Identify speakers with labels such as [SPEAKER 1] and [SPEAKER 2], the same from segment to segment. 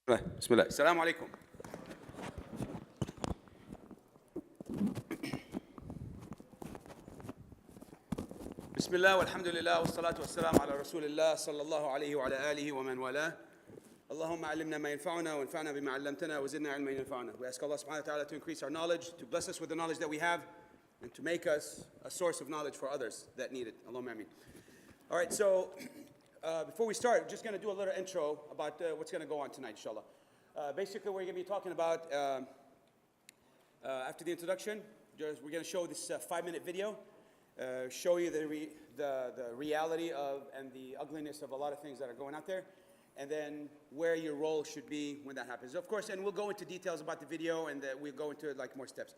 [SPEAKER 1] بسم الله السلام عليكم. بسم الله والحمد لله والصلاة والسلام على رسول الله صلى الله عليه وعلى آله ومن والاه. اللهم علمنا ما ينفعنا وانفعنا بما علمتنا وزدنا علما ينفعنا. We ask Allah subhanahu wa ta'ala to increase our knowledge, to bless us with the knowledge that we have, and to make us a source of knowledge for others that need it. Allahumma ameen. All right, so before we start, we're just going to do a little intro about what's going to go on tonight, inshallah. Basically, we're going to be talking about, after the introduction, we're going to show this 5-minute video, show you the reality of and the ugliness of a lot of things that are going out there, and then where your role should be when that happens. Of course, and we'll go into details about the video, and we'll go into like more steps.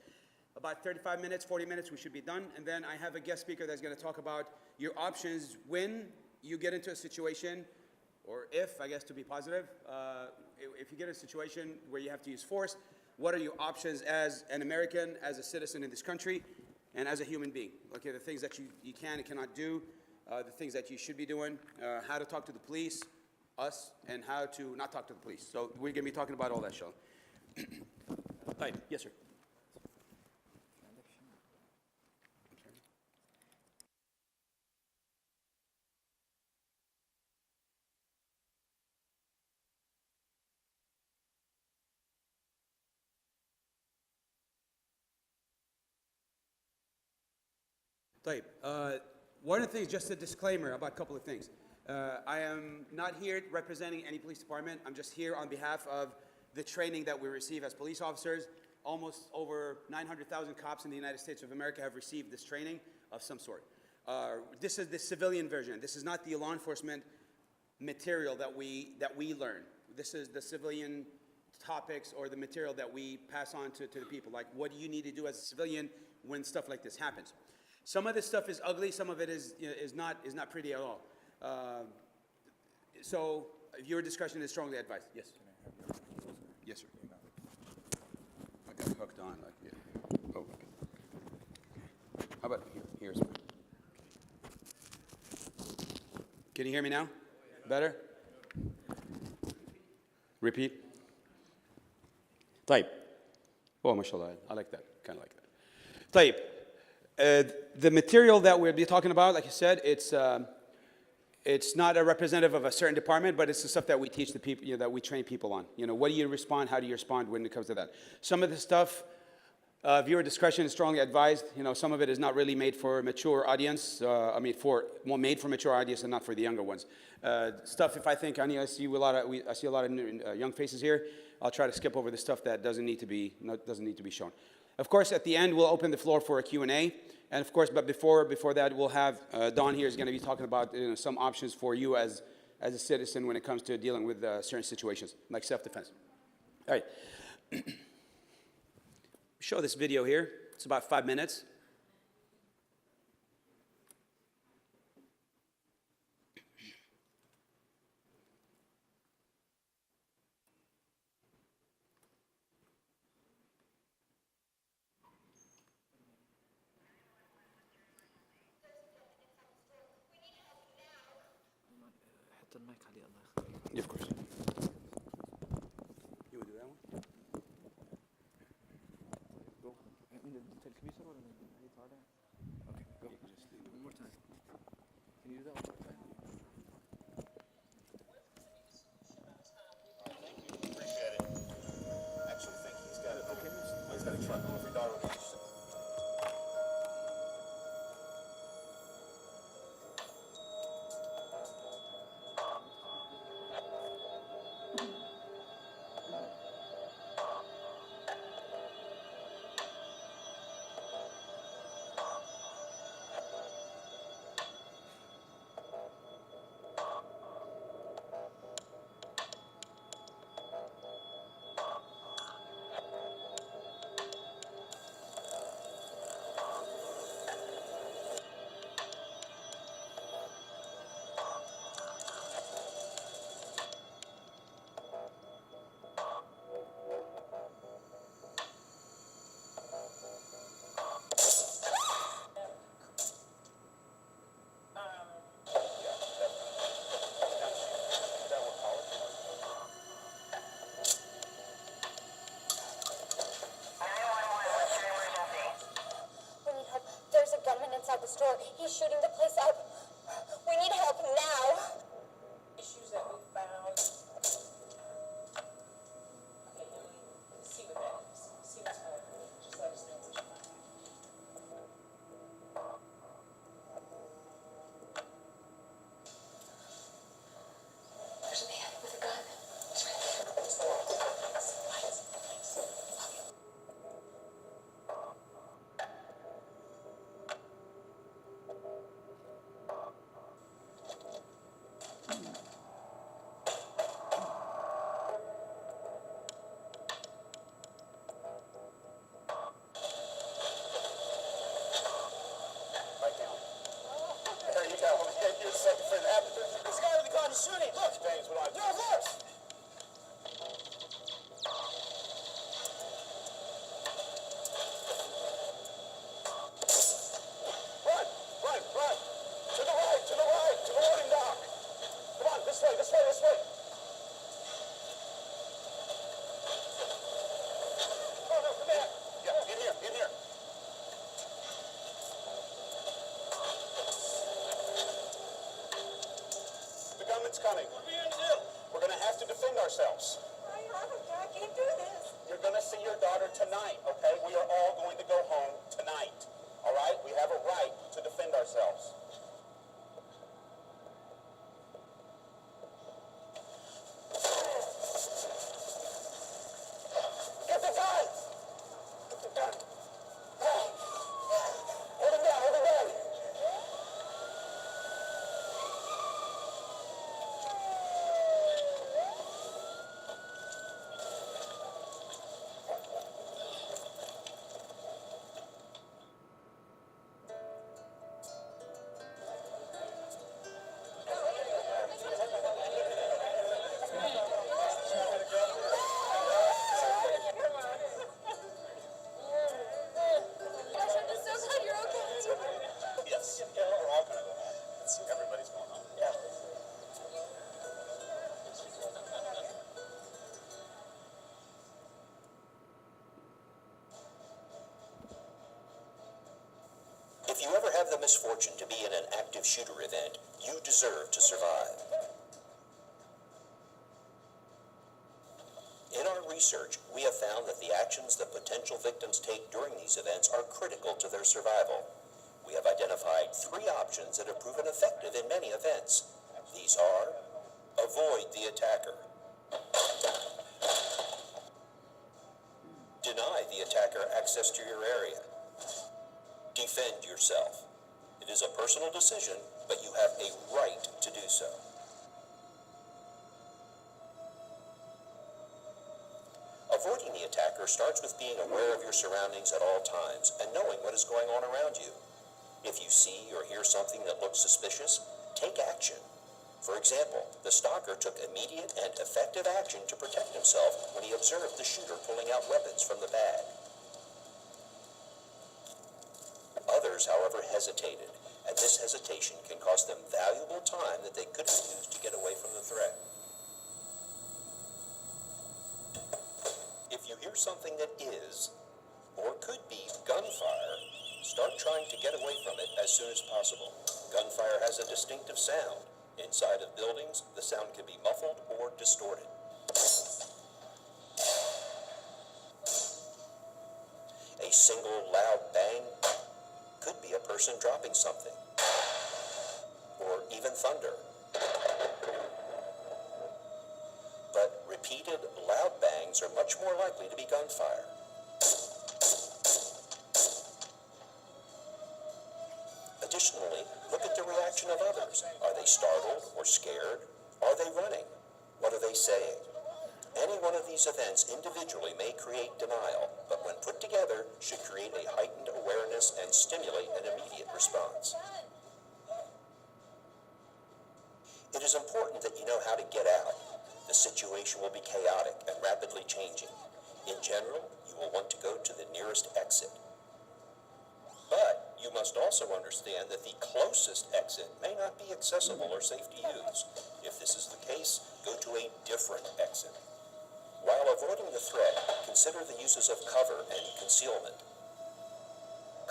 [SPEAKER 1] About 35 minutes, 40 minutes, we should be done. And then I have a guest speaker that's going to talk about your options when you get into a situation, or if, I guess to be positive, if you get in a situation where you have to use force, what are your options as an American, as a citizen in this country, and as a human being? Okay, the things that you can and cannot do, the things that you should be doing, how to talk to the police, us, and how to not talk to the police. So we're going to be talking about all that, show. Right. Yes, sir. One of the things, just a disclaimer about a couple of things. I am not here representing any police department. I'm just here on behalf of the training that we receive as police officers. Almost over 900,000 cops in the United States of America have received this training of some sort. This is the civilian version. This is not the law enforcement material that we learn. This is the civilian topics or the material that we pass on to the people. Like, what do you need to do as a civilian when stuff like this happens? Some of this stuff is ugly. Some of it is not pretty at all. So your discretion is strongly advised. Yes. Yes, sir. I got hooked on like yeah. Oh, okay. How about here? Here's one. Can you hear me now? Better? Repeat. طيب. Oh, mashallah. I like that. Kind of like that. طيب. The material that we'll be talking about, like I said, it's not a representative of a certain department, but it's the stuff that we teach the people, that we train people on. What do you respond? How do you respond when it comes to that? Some of the stuff, viewer discretion is strongly advised. Some of it is not really made for a mature audience. Made for mature audience and not for the younger ones. Stuff, if I think I see a lot of young faces here, I'll try to skip over the stuff that doesn't need to be shown. Of course, at the end, we'll open the floor for a Q&A. And of course, but before that, we'll have Don here is going to be talking about some options for you as a citizen when it comes to dealing with certain situations, like self-defense. All right. Show this video here. It's about 5 minutes. Yeah, of course. You would do that one? Go. Okay, go. One more time. Can you do that one more time?
[SPEAKER 2] Thank you. Appreciate it. Actually, think he's got it. Okay. He's got a truck over for Darwin.
[SPEAKER 3] He's shooting the place up. We need help now.
[SPEAKER 4] Issues that we found. Okay, Emily, see what that is. See what's going on. Just let us know what you find.
[SPEAKER 3] There's a man with a gun. It's right there.
[SPEAKER 4] It's the wall. Lights.
[SPEAKER 2] Right down. There you go. You're a second for that. This guy with the gun is shooting. Look, James, what do I do? Reverse. Run. To the right, to the loading dock. Come on, this way. No, come back. Yeah, in here. The gunman's coming. What are we gonna do? We're gonna have to defend ourselves.
[SPEAKER 3] I can't do this.
[SPEAKER 2] You're gonna see your daughter tonight, okay? We are all going to go home tonight. All right? We have a right to defend ourselves. Get the gun! Hold him down.
[SPEAKER 3] Gosh, I'm just so glad you're okay.
[SPEAKER 2] Yes, we're all gonna go home. Everybody's going home. Yeah.
[SPEAKER 5] If you ever have the misfortune to be in an active shooter event, you deserve to survive. In our research, we have found that the actions that potential victims take during these events are critical to their survival. We have identified 3 options that have proven effective in many events. These are: avoid the attacker, deny the attacker access to your area, defend yourself. It is a personal decision, but you have a right to do so. Avoiding the attacker starts with being aware of your surroundings at all times and knowing what is going on around you. If you see or hear something that looks suspicious, take action. For example, the stalker took immediate and effective action to protect himself when he observed the shooter pulling out weapons from the bag. Others, however, hesitated, and this hesitation can cost them valuable time that they could have used to get away from the threat. If you hear something that is, or could be, gunfire, start trying to get away from it as soon as possible. Gunfire has a distinctive sound. Inside of buildings, the sound can be muffled or distorted. A single loud bang could be a person dropping something, or even thunder. But repeated loud bangs are much more likely to be gunfire. Additionally, look at the reaction of others. Are they startled or scared? Are they running? What are they saying? Any one of these events individually may create denial, but when put together should create a heightened awareness and stimulate an immediate response. It is important that you know how to get out. The situation will be chaotic and rapidly changing. In general, you will want to go to the nearest exit. But you must also understand that the closest exit may not be accessible or safe to use. If this is the case, go to a different exit. While avoiding the threat, consider the uses of cover and concealment.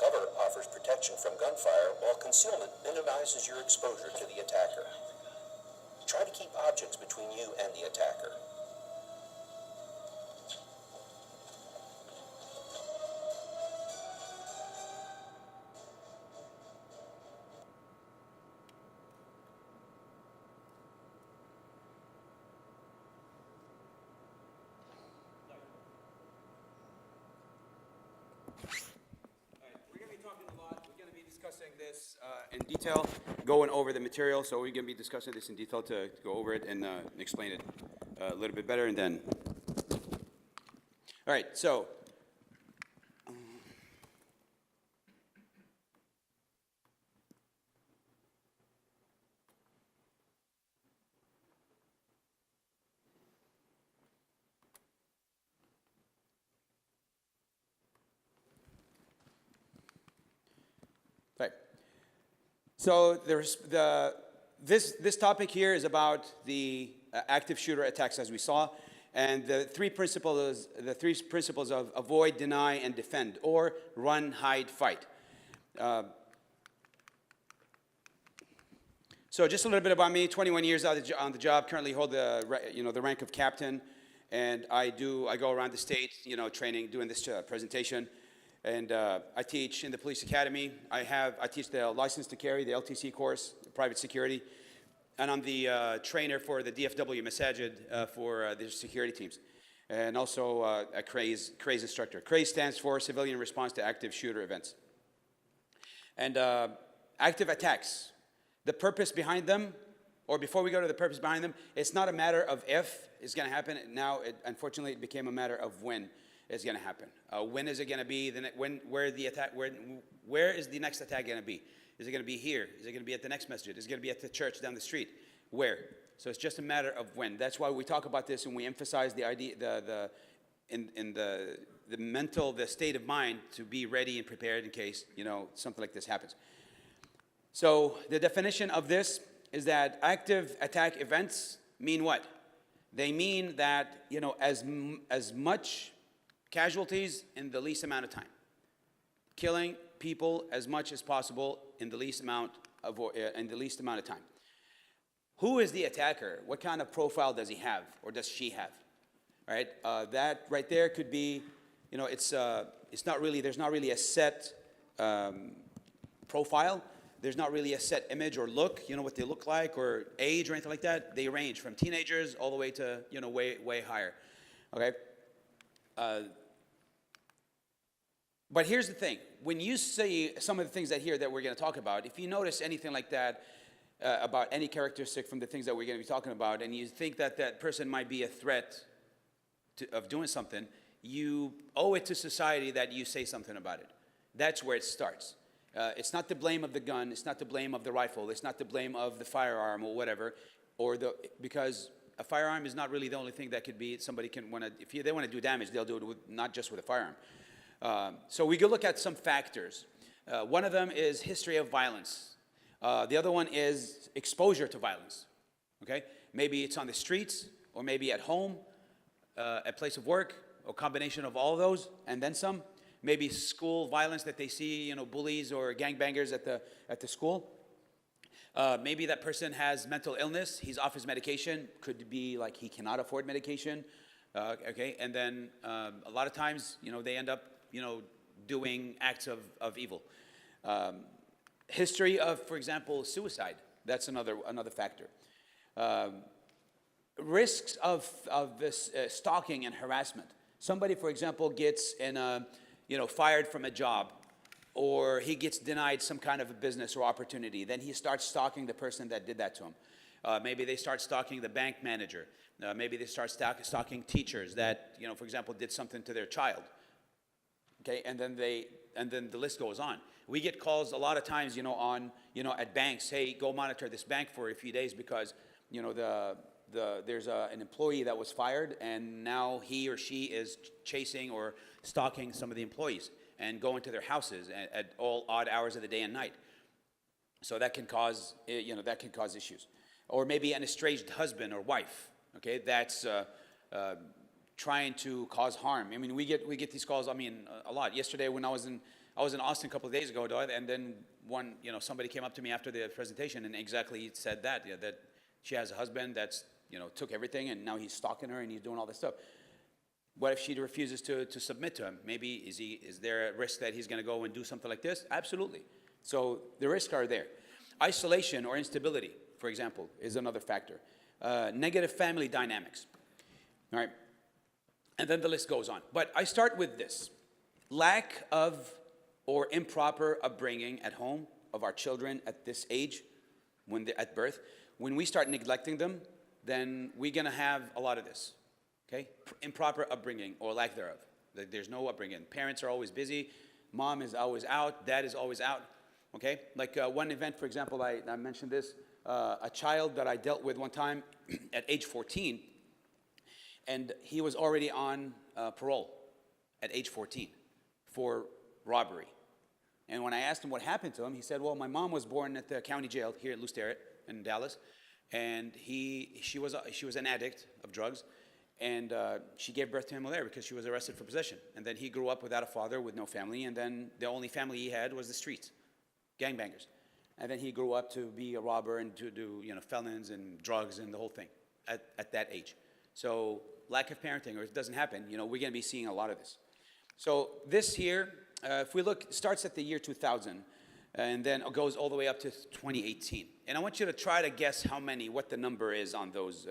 [SPEAKER 5] Cover offers protection from gunfire, while concealment minimizes your exposure to the attacker. Try to keep objects between you and the attacker.
[SPEAKER 1] We're going to be talking a lot. We're going to be discussing this in detail, going over the material. So we're going to be discussing this in detail to go over it and explain it a little bit better. And then, all right. So, right. So this topic here is about the active shooter attacks, as we saw, and the three principles of avoid, deny, and defend, or run, hide, fight. So just a little bit about me. 21 years on the job. Currently hold the rank of captain, and I go around the state, training, doing this presentation. And I teach in the police academy. I teach the license to carry, the LTC course, private security, and I'm the trainer for the DFW Masjid for the security teams, and also a CRAZE instructor. CRAZE stands for Civilian Response to Active Shooter Events. And active attacks, the purpose behind them, or before we go to the purpose behind them, it's not a matter of if it's going to happen. Now, unfortunately, it became a matter of when is going to happen. When is it going to be? Where is the next attack going to be? Is it going to be here? Is it going to be at the next masjid? Is it going to be at the church down the street? Where? So it's just a matter of when. That's why we talk about this and we emphasize the idea, the state of mind to be ready and prepared in case something like this happens. So the definition of this is that active attack events mean what? They mean that as much casualties in the least amount of time. Killing people as much as possible in the least amount of time. Who is the attacker? What kind of profile does he have or does she have? All right, that right there could be, it's not really. There's not really a set profile. There's not really a set image or look. What they look like or age or anything like that. They range from teenagers all the way to way higher. Okay. But here's the thing. When you see some of the things that we're going to talk about, if you notice anything like that about any characteristic from the things that we're going to be talking about, and you think that that person might be a threat of doing something, you owe it to society that you say something about it. That's where it starts. It's not the blame of the gun. It's not the blame of the rifle. It's not the blame of the firearm or whatever, because a firearm is not really the only thing that could be. Somebody can if they want to do damage, they'll do it not just with a firearm. So we could look at some factors. One of them is history of violence. The other one is exposure to violence. Okay, maybe it's on the streets, or maybe at home, at place of work, or combination of all of those, and then some. Maybe school violence that they see, bullies or gangbangers at the school. Maybe that person has mental illness. He's off his medication. Could be like he cannot afford medication. Okay, and then a lot of times, they end up, doing acts of evil. History of, for example, suicide. That's another factor. Risks of this stalking and harassment. Somebody, for example, gets fired from a job, or he gets denied some kind of a business or opportunity. Then he starts stalking the person that did that to him. Maybe they start stalking the bank manager. Maybe they start stalking teachers that, for example, did something to their child. Okay, and then the list goes on. We get calls a lot of times, at banks. Hey, go monitor this bank for a few days because, there's an employee that was fired, and now he or she is chasing or stalking some of the employees and going to their houses at all odd hours of the day and night. So that can cause, issues. Or maybe an estranged husband or wife. Okay, that's trying to cause harm. I mean, we get these calls. I mean, a lot. Yesterday, when I was I was in Austin a couple of days ago, and then somebody came up to me after the presentation and exactly said that, that she has a husband that's, took everything, and now he's stalking her and he's doing all this stuff. What if she refuses to submit to him? Maybe, is there a risk that he's going to go and do something like this? Absolutely. So the risks are there. Isolation or instability, for example, is another factor. Negative family dynamics. All right. And then the list goes on. But I start with this. Lack of or improper upbringing at home of our children at this age, when they're at birth. When we start neglecting them, then we're going to have a lot of this. Okay? Improper upbringing or lack thereof. There's no upbringing. Parents are always busy. Mom is always out. Dad is always out. Okay? Like one event, for example, I mentioned this. A child that I dealt with one time at age 14, and he was already on parole at age 14 for robbery. And when I asked him what happened to him, he said, well, my mom was born at the county jail here at Louis in Dallas, and she was an addict of drugs, and she gave birth to him there because she was arrested for possession. And then he grew up without a father, with no family, and then the only family he had was the streets, gangbangers. And then he grew up to be a robber and to do felons and drugs and the whole thing at that age. So lack of parenting, or it doesn't happen, we're going to be seeing a lot of this. So this here, if we look, starts at the year 2000, and then it goes all the way up to 2018. And I want you to try to guess what the number is on those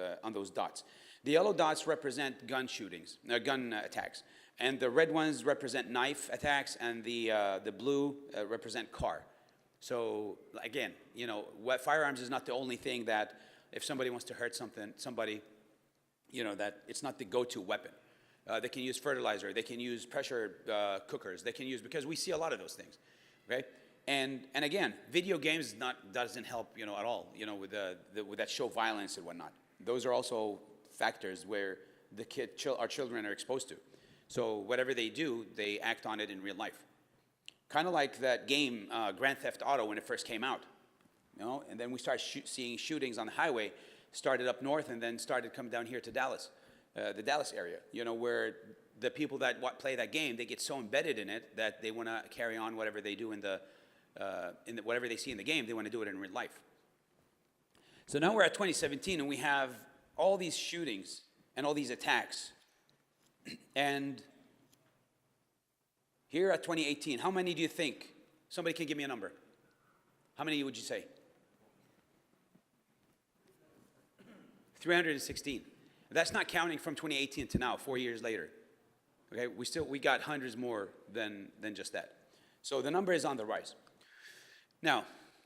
[SPEAKER 1] dots. The yellow dots represent gun shootings, gun attacks, and the red ones represent knife attacks, and the blue represent car. So again, firearms is not the only thing that if somebody wants to hurt somebody, that it's not the go-to weapon. They can use fertilizer. They can use pressure cookers. They can use, because we see a lot of those things, okay? And again, video games doesn't help, at all, with that show violence and whatnot. Those are also factors where our children are exposed to. So whatever they do, they act on it in real life. Kind of like that game, Grand Theft Auto, when it first came out, and then we started seeing shootings on the highway, started up north and then started coming down here to Dallas. The Dallas area, where the people that play that game, they get so embedded in it that they want to carry on whatever they do whatever they see in the game, they want to do it in real life. So now we're at 2017, and we have all these shootings and all these attacks. And here at 2018, how many do you think? Somebody can give me a number. How many would you say? 316. That's not counting from 2018 to now, 4 years later. Okay, we got hundreds more than just that. So the number is on the rise. Now,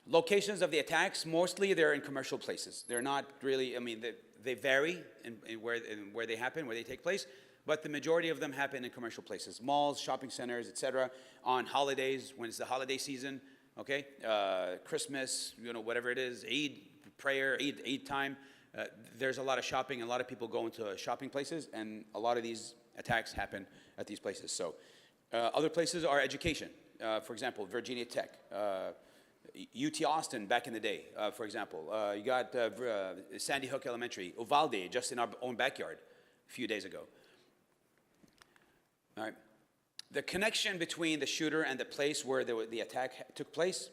[SPEAKER 1] locations of the attacks, mostly they're in commercial places. They're not really, they vary in where they happen, where they take place, but the majority of them happen in commercial places, malls, shopping centers, etc. On holidays, when it's the holiday season, okay, Christmas, whatever it is, Eid prayer, Eid time. There's a lot of shopping, and a lot of people go into shopping places, and a lot of these attacks happen at these places. So other places are education. For example, Virginia Tech, UT Austin back in the day, for example. You got Sandy Hook Elementary, Uvalde, just in our own backyard a few days ago. All right. The connection between the shooter and the place where the attack took place,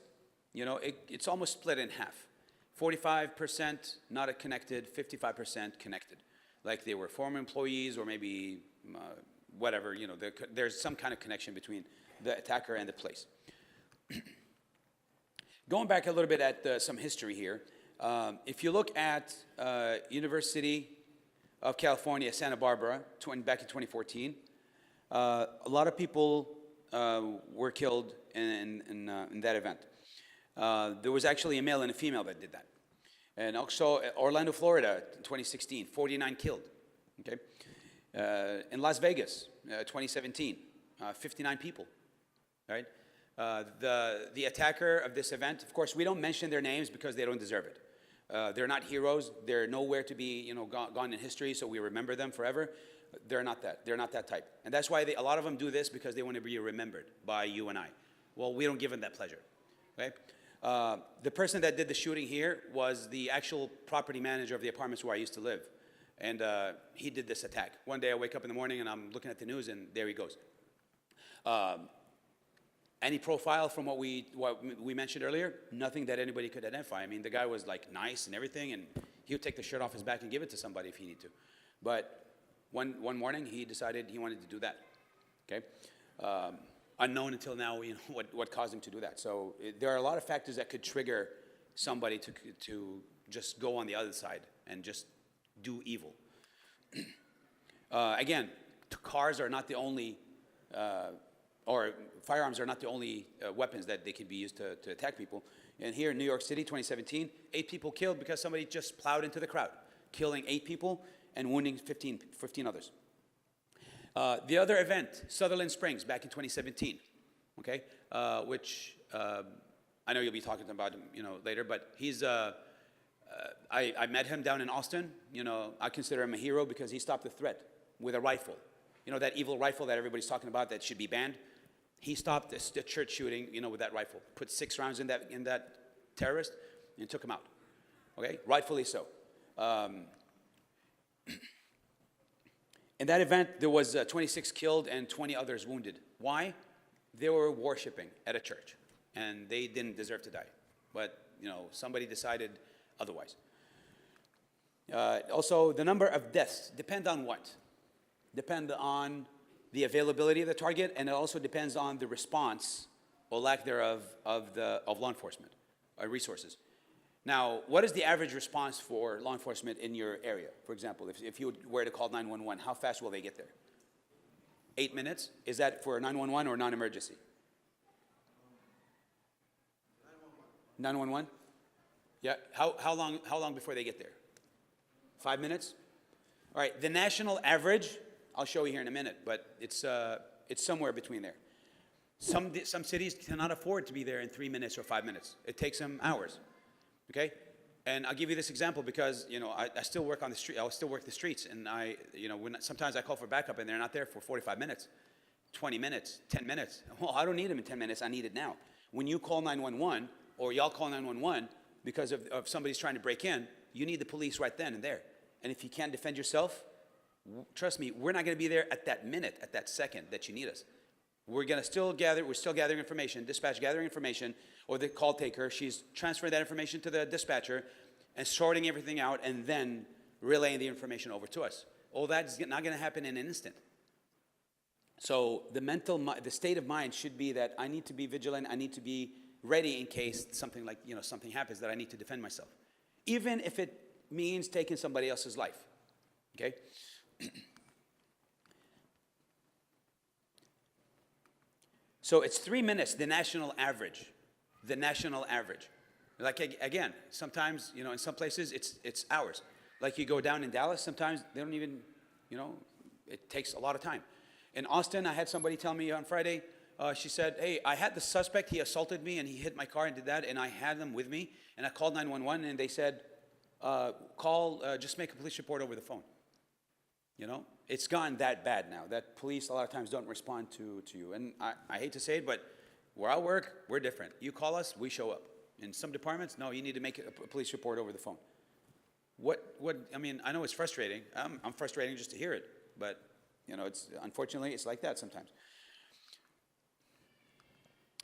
[SPEAKER 1] it's almost split in half. 45% not connected, 55% connected. Like they were former employees or maybe whatever, there's some kind of connection between the attacker and the place. Going back a little bit at some history here, if you look at University of California, Santa Barbara, back in 2014, a lot of people were killed in that event. There was actually a male and a female that did that. And also Orlando, Florida, 2016, 49 killed. Okay. In Las Vegas, 2017, 59 people. Right. The attacker of this event, of course, we don't mention their names because they don't deserve it. They're not heroes. They're nowhere to be, gone in history, so we remember them forever. They're not that. They're not that type. And that's why a lot of them do this, because they want to be remembered by you and I. Well, we don't give them that pleasure. Okay. The person that did the shooting here was the actual property manager of the apartments where I used to live. And he did this attack. One day I wake up in the morning and I'm looking at the news and there he goes. Any profile from what we mentioned earlier? Nothing that anybody could identify. I mean, the guy was like nice and everything, and he would take the shirt off his back and give it to somebody if he needed to. But one morning, he decided he wanted to do that. Okay, unknown until now, you know, what caused him to do that. So there are a lot of factors that could trigger somebody to just go on the other side and just do evil. Again, cars are not the only, or firearms are not the only weapons that they can be used to attack people. And here in New York City, 2017, 8 people killed because somebody just plowed into the crowd, killing 8 people and wounding 15 others. The other event, Sutherland Springs, back in 2017, okay, which I know you'll be talking about him, you know, later, but he's, I met him down in Austin. You know, I consider him a hero because he stopped the threat with a rifle. You know, that evil rifle that everybody's talking about that should be banned? He stopped the church shooting, you know, with that rifle. Put 6 rounds in that terrorist and took him out. Okay, rightfully so. In that event, there was 26 killed and 20 others wounded. Why? They were worshiping at a church, and they didn't deserve to die. But, you know, somebody decided otherwise. Also, the number of deaths depend on what? Depend on the availability of the target, and it also depends on the response or lack thereof of law enforcement resources. Now, what is the average response for law enforcement in your area? For example, if you were to call 911, how fast will they get there? 8 minutes? Is that for 911 or non-emergency? 911? Yeah. How long before they get there? 5 minutes? All right. The national average, I'll show you here in a minute, but it's somewhere between there. Some cities cannot afford to be there in 3 minutes or 5 minutes. It takes them hours. Okay, and I'll give you this example because, you know, I still work on the street. I still work the streets, and you know, sometimes I call for backup and they're not there for 45 minutes, 20 minutes, 10 minutes. Well, I don't need them in 10 minutes. I need it now. When you call 911 or y'all call 911 because of somebody's trying to break in, you need the police right then and there. And if you can't defend yourself, trust me, we're not going to be there at that minute, at that second that you need us. We're still gathering information, dispatch gathering information, or the call taker, she's transferring that information to the dispatcher and sorting everything out and then relaying the information over to us. All that's not going to happen in an instant. So the state of mind should be that I need to be vigilant, I need to be ready in case something like, you know, something happens that I need to defend myself. Even if it means taking somebody else's life, okay? So it's 3 minutes, the national average. The national average. Like, again, sometimes, you know, in some places it's hours. Like you go down in Dallas, sometimes they don't even, you know, it takes a lot of time. In Austin, I had somebody tell me on Friday, she said, hey, I had the suspect, he assaulted me and he hit my car and did that, and I had them with me, and I called 911 and they said, just make a police report over the phone. You know, it's gone that bad now that police a lot of times don't respond to you. And I hate to say it, but where I work, we're different. You call us, we show up. In some departments, no, you need to make a police report over the phone. I mean, I know it's frustrating. I'm frustrating just to hear it, but, you know, unfortunately, it's like that sometimes.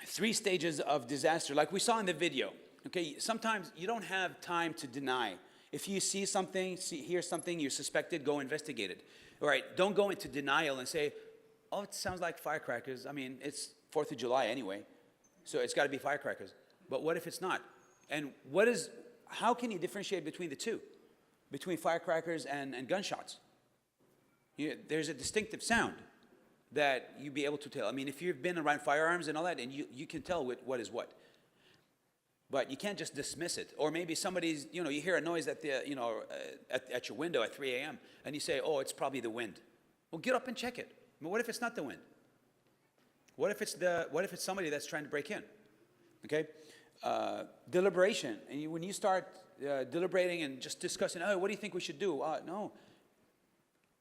[SPEAKER 1] 3 stages of disaster, like we saw in the video. Okay, sometimes you don't have time to deny. If you see something, hear something, you suspected, go investigate it. All right, don't go into denial and say, oh, it sounds like firecrackers. I mean, it's 4th of July anyway, so it's got to be firecrackers. But what if it's not? And how can you differentiate between the two? Between firecrackers and gunshots? There's a distinctive sound that you'd be able to tell. I mean, if you've been around firearms and all that, and you can tell what is what. But you can't just dismiss it. Or maybe somebody's, you know, you hear a noise at at your window at 3 a.m. and you say, oh, it's probably the wind. Well, get up and check it. But what if it's not the wind? What if it's somebody that's trying to break in? Okay? Deliberation. And when you start deliberating and just discussing, oh, what do you think we should do? No.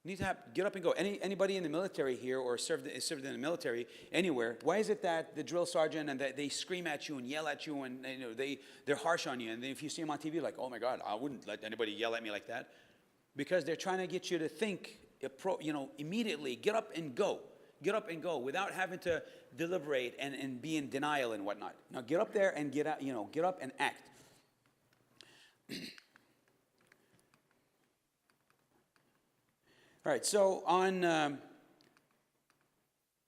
[SPEAKER 1] You need to get up and go. Anybody in the military here or served in the military anywhere, why is it that the drill sergeant and that they scream at you and yell at you and, you know, they're harsh on you, and then if you see them on TV, like, oh my God, I wouldn't let anybody yell at me like that, because they're trying to get you to think, you know, immediately get up and go. Get up and go without having to deliberate and be in denial and whatnot. Now get up there and get out, get up and act. All right, so on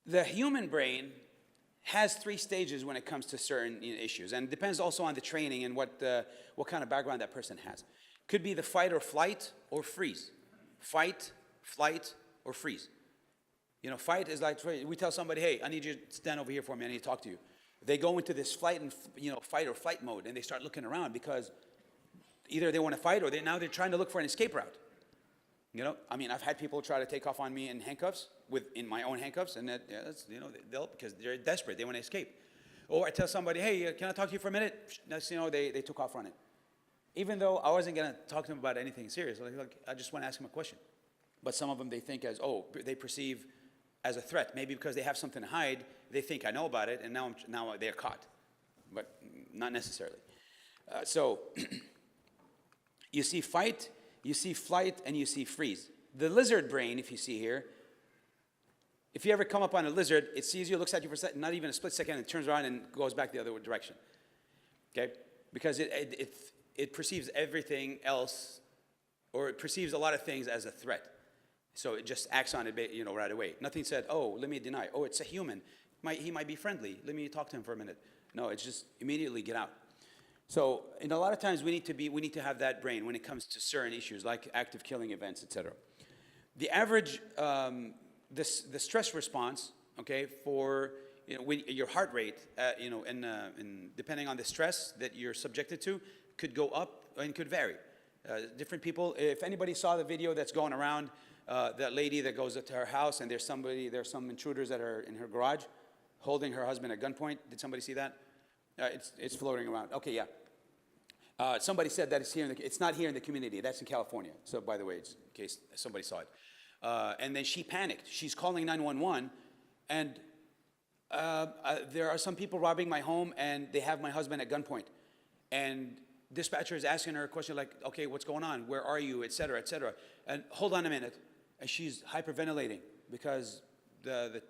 [SPEAKER 1] the human brain has 3 stages when it comes to certain issues, and it depends also on the training and what kind of background that person has. Could be the fight or flight or freeze. Fight, flight, or freeze. Fight is like, we tell somebody, hey, I need you to stand over here for me, I need to talk to you. They go into this fight or flight mode, and they start looking around because either they want to fight or now they're trying to look for an escape route. I've had people try to take off on me in handcuffs, in my own handcuffs, and they'll, because they're desperate, they want to escape. Or I tell somebody, hey, can I talk to you for a minute? Next, they took off running. Even though I wasn't going to talk to them about anything serious, I just want to ask them a question. But some of them they think they perceive as a threat. Maybe because they have something to hide, they think I know about it, and now they're caught. But not necessarily. So you see fight, you see flight, and you see freeze. The lizard brain, if you see here, if you ever come up on a lizard, it sees you, looks at you for a second, not even a split second, and turns around and goes back the other direction. Okay? Because it perceives everything else, or it perceives a lot of things as a threat. So it just acts on it, right away. Nothing said, oh, let me deny. Oh, it's a human. He might be friendly. Let me talk to him for a minute. No, it's just immediately get out. So, a lot of times we need to have that brain when it comes to certain issues like active killing events, etc. The average, the stress response, okay, for when your heart rate, and depending on the stress that you're subjected to, could go up and could vary. Different people. If anybody saw the video that's going around, that lady that goes to her house and there's some intruders that are in her garage, holding her husband at gunpoint. Did somebody see that? It's floating around. Okay, yeah. Somebody said that it's not here in the community. That's in California. So by the way, it's in case somebody saw it. And then she panicked. She's calling 911, and there are some people robbing my home, and they have my husband at gunpoint. And dispatcher is asking her a question like, okay, what's going on? Where are you? Et cetera, et cetera. And hold on a minute. And she's hyperventilating because the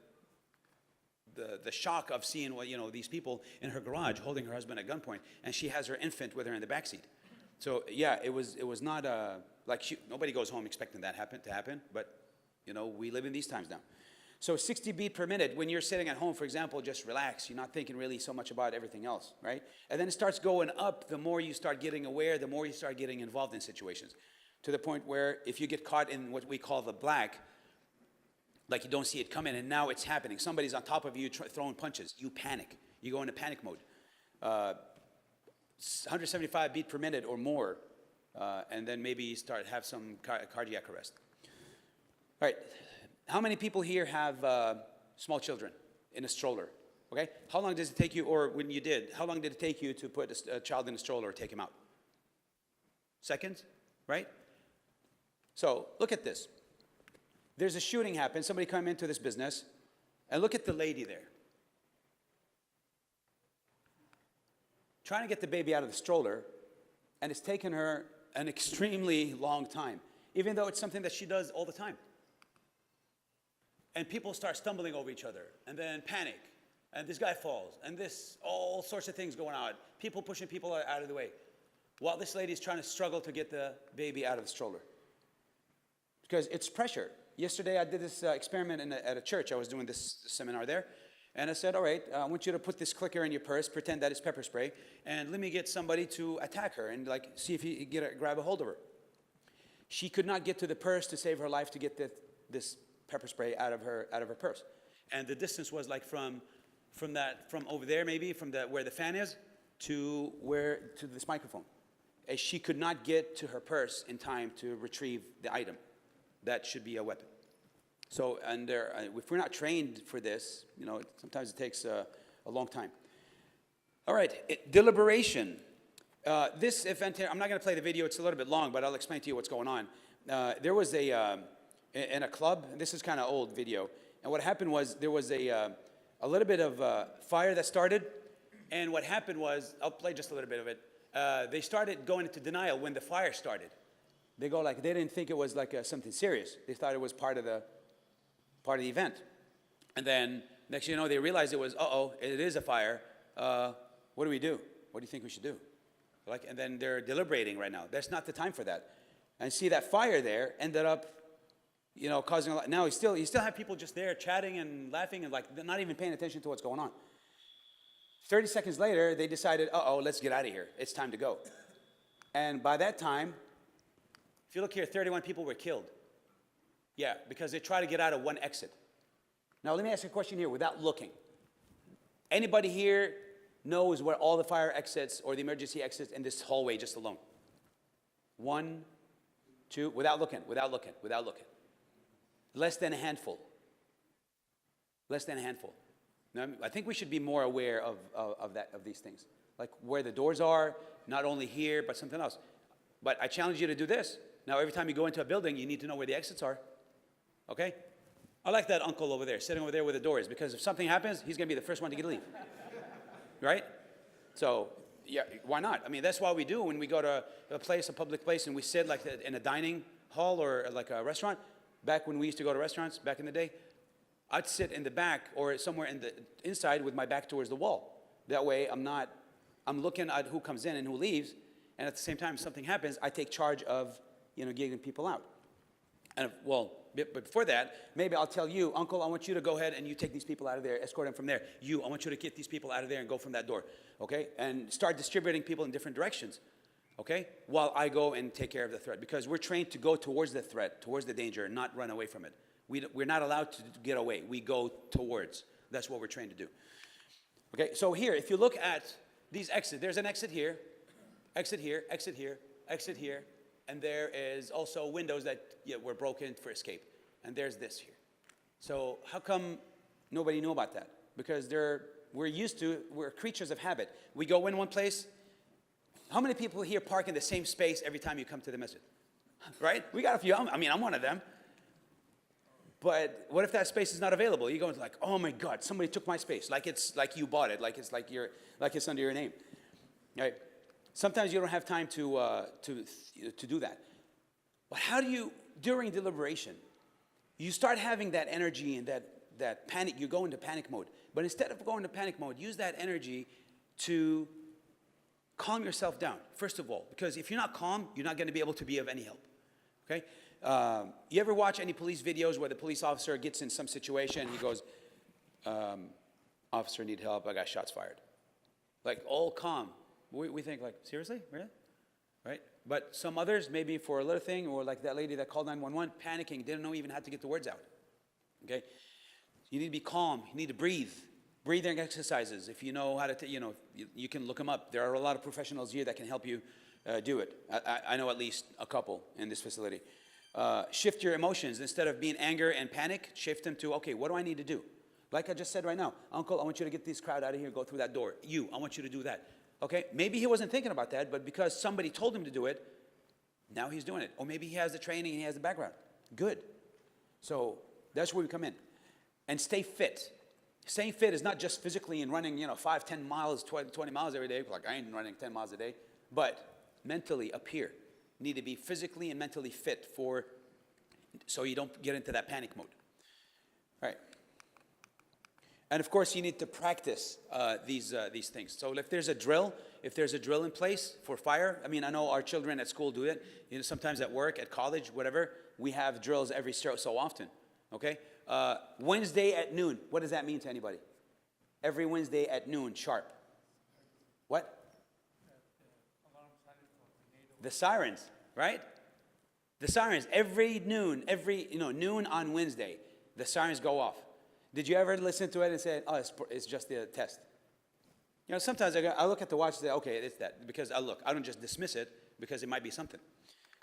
[SPEAKER 1] shock of seeing these people in her garage holding her husband at gunpoint, and she has her infant with her in the backseat. So yeah, it was not nobody goes home expecting that to happen, but we live in these times now. So 60 beats per minute, when you're sitting at home, for example, just relax. You're not thinking really so much about everything else, right? And then it starts going up the more you start getting aware, the more you start getting involved in situations. To the point where if you get caught in what we call the black, like you don't see it coming, and now it's happening. Somebody's on top of you throwing punches. You panic. You go into panic mode. 175 beats per minute or more, and then maybe you have some cardiac arrest. All right. How many people here have small children in a stroller? Okay. How long does it take you, or when you did, how long did it take you to put a child in a stroller or take him out? Seconds, right? So look at this. There's a shooting happen. Somebody come into this business, and look at the lady there. Trying to get the baby out of the stroller, and it's taken her an extremely long time, even though it's something that she does all the time. And people start stumbling over each other, and then panic, and this guy falls, and all sorts of things going on. People pushing people out of the way, while this lady's trying to struggle to get the baby out of the stroller. Because it's pressure. Yesterday I did this experiment at a church. I was doing this seminar there. And I said, all right, I want you to put this clicker in your purse, pretend that it's pepper spray, and let me get somebody to attack her and see if you grab a hold of her. She could not get to the purse to save her life to get this pepper spray out of her purse. And the distance was like from over there maybe, from where the fan is, to this microphone. And she could not get to her purse in time to retrieve the item. That should be a weapon. So, and if we're not trained for this, sometimes it takes a long time. All right, deliberation. This event here, I'm not going to play the video. It's a little bit long, but I'll explain to you what's going on. There was in a club, and this is kind of old video, and what happened was there was a little bit of fire that started, and what happened was, I'll play just a little bit of it, they started going into denial when the fire started. They didn't think it was something serious. They thought it was part of the event. And then next thing you know, they realize it was, uh-oh, it is a fire. What do we do? What do you think we should do? Like, and then they're deliberating right now. That's not the time for that. And see that fire there ended up, you know, causing a lot. Now you still have people just there chatting and laughing and like not even paying attention to what's going on. 30 seconds later, they decided, uh-oh, let's get out of here. It's time to go. And by that time, if you look here, 31 people were killed. Yeah, because they tried to get out of one exit. Now let me ask you a question here without looking. Anybody here knows where all the fire exits or the emergency exits in this hallway just alone? 1, 2, without looking. Less than a handful. Less than a handful. Now, I think we should be more aware of these things. Like where the doors are, not only here, but something else. But I challenge you to do this. Now, every time you go into a building, you need to know where the exits are. Okay? I like that uncle over there, sitting over there with the doors, because if something happens, he's going to be the first one to get leave. Right? So, yeah, why not? I mean, that's what we do when we go to a place, a public place, and we sit like in a dining hall or like a restaurant. Back when we used to go to restaurants, back in the day, I'd sit in the back or somewhere in the inside with my back towards the wall. That way, I'm looking at who comes in and who leaves, and at the same time, if something happens, I take charge of, you know, getting people out. And but before that, maybe I'll tell you, Uncle, I want you to go ahead and you take these people out of there, escort them from there. I want you to get these people out of there and go from that door, okay? And start distributing people in different directions, okay? While I go and take care of the threat, because we're trained to go towards the threat, towards the danger, and not run away from it. We're not allowed to get away. We go towards. That's what we're trained to do. Okay, so here, if you look at these exits, there's an exit here, exit here, exit here, exit here, and there is also windows that were broken for escape. And there's this here. So how come nobody knew about that? Because we're creatures of habit. We go in one place. How many people here park in the same space every time you come to the masjid? Right? We got a few. I'm one of them. But what if that space is not available? You go like, oh my God, somebody took my space. Like it's like you bought it. Like it's under your name. Right? Sometimes you don't have time to do that. But how do you, during deliberation, you start having that energy and that panic, you go into panic mode. But instead of going into panic mode, use that energy to calm yourself down, first of all. Because if you're not calm, you're not going to be able to be of any help. Okay? You ever watch any police videos where the police officer gets in some situation and he goes, officer, need help, I got shots fired. Like all calm. We think like, seriously? Really? Right? But some others, maybe for a little thing, or like that lady that called 911, panicking, didn't know even how to get the words out. Okay? You need to be calm. You need to breathe. Breathing exercises. If you know how to, you can look them up. There are a lot of professionals here that can help you do it. I know at least a couple in this facility. Shift your emotions. Instead of being anger and panic, shift them to, okay, what do I need to do? Like I just said right now, Uncle, I want you to get this crowd out of here, go through that door. I want you to do that. Okay, maybe he wasn't thinking about that, but because somebody told him to do it, now he's doing it. Or maybe he has the training and he has the background. Good. So that's where we come in. And stay fit. Staying fit is not just physically and running, 5, 10 miles, 20 miles every day. Like I ain't running 10 miles a day. But mentally up here. You need to be physically and mentally fit so you don't get into that panic mode. All right. And of course, you need to practice these things. So if there's a drill in place for fire, I know our children at school do it. Sometimes at work, at college, whatever, we have drills every so often. Okay? Wednesday at noon. What does that mean to anybody? Every Wednesday at noon, sharp. What? The sirens, right? The sirens every noon, noon on Wednesday, the sirens go off. Did you ever listen to it and say, oh, it's just the test? Sometimes I look at the watch and say, okay, it's that. Because I don't just dismiss it because it might be something.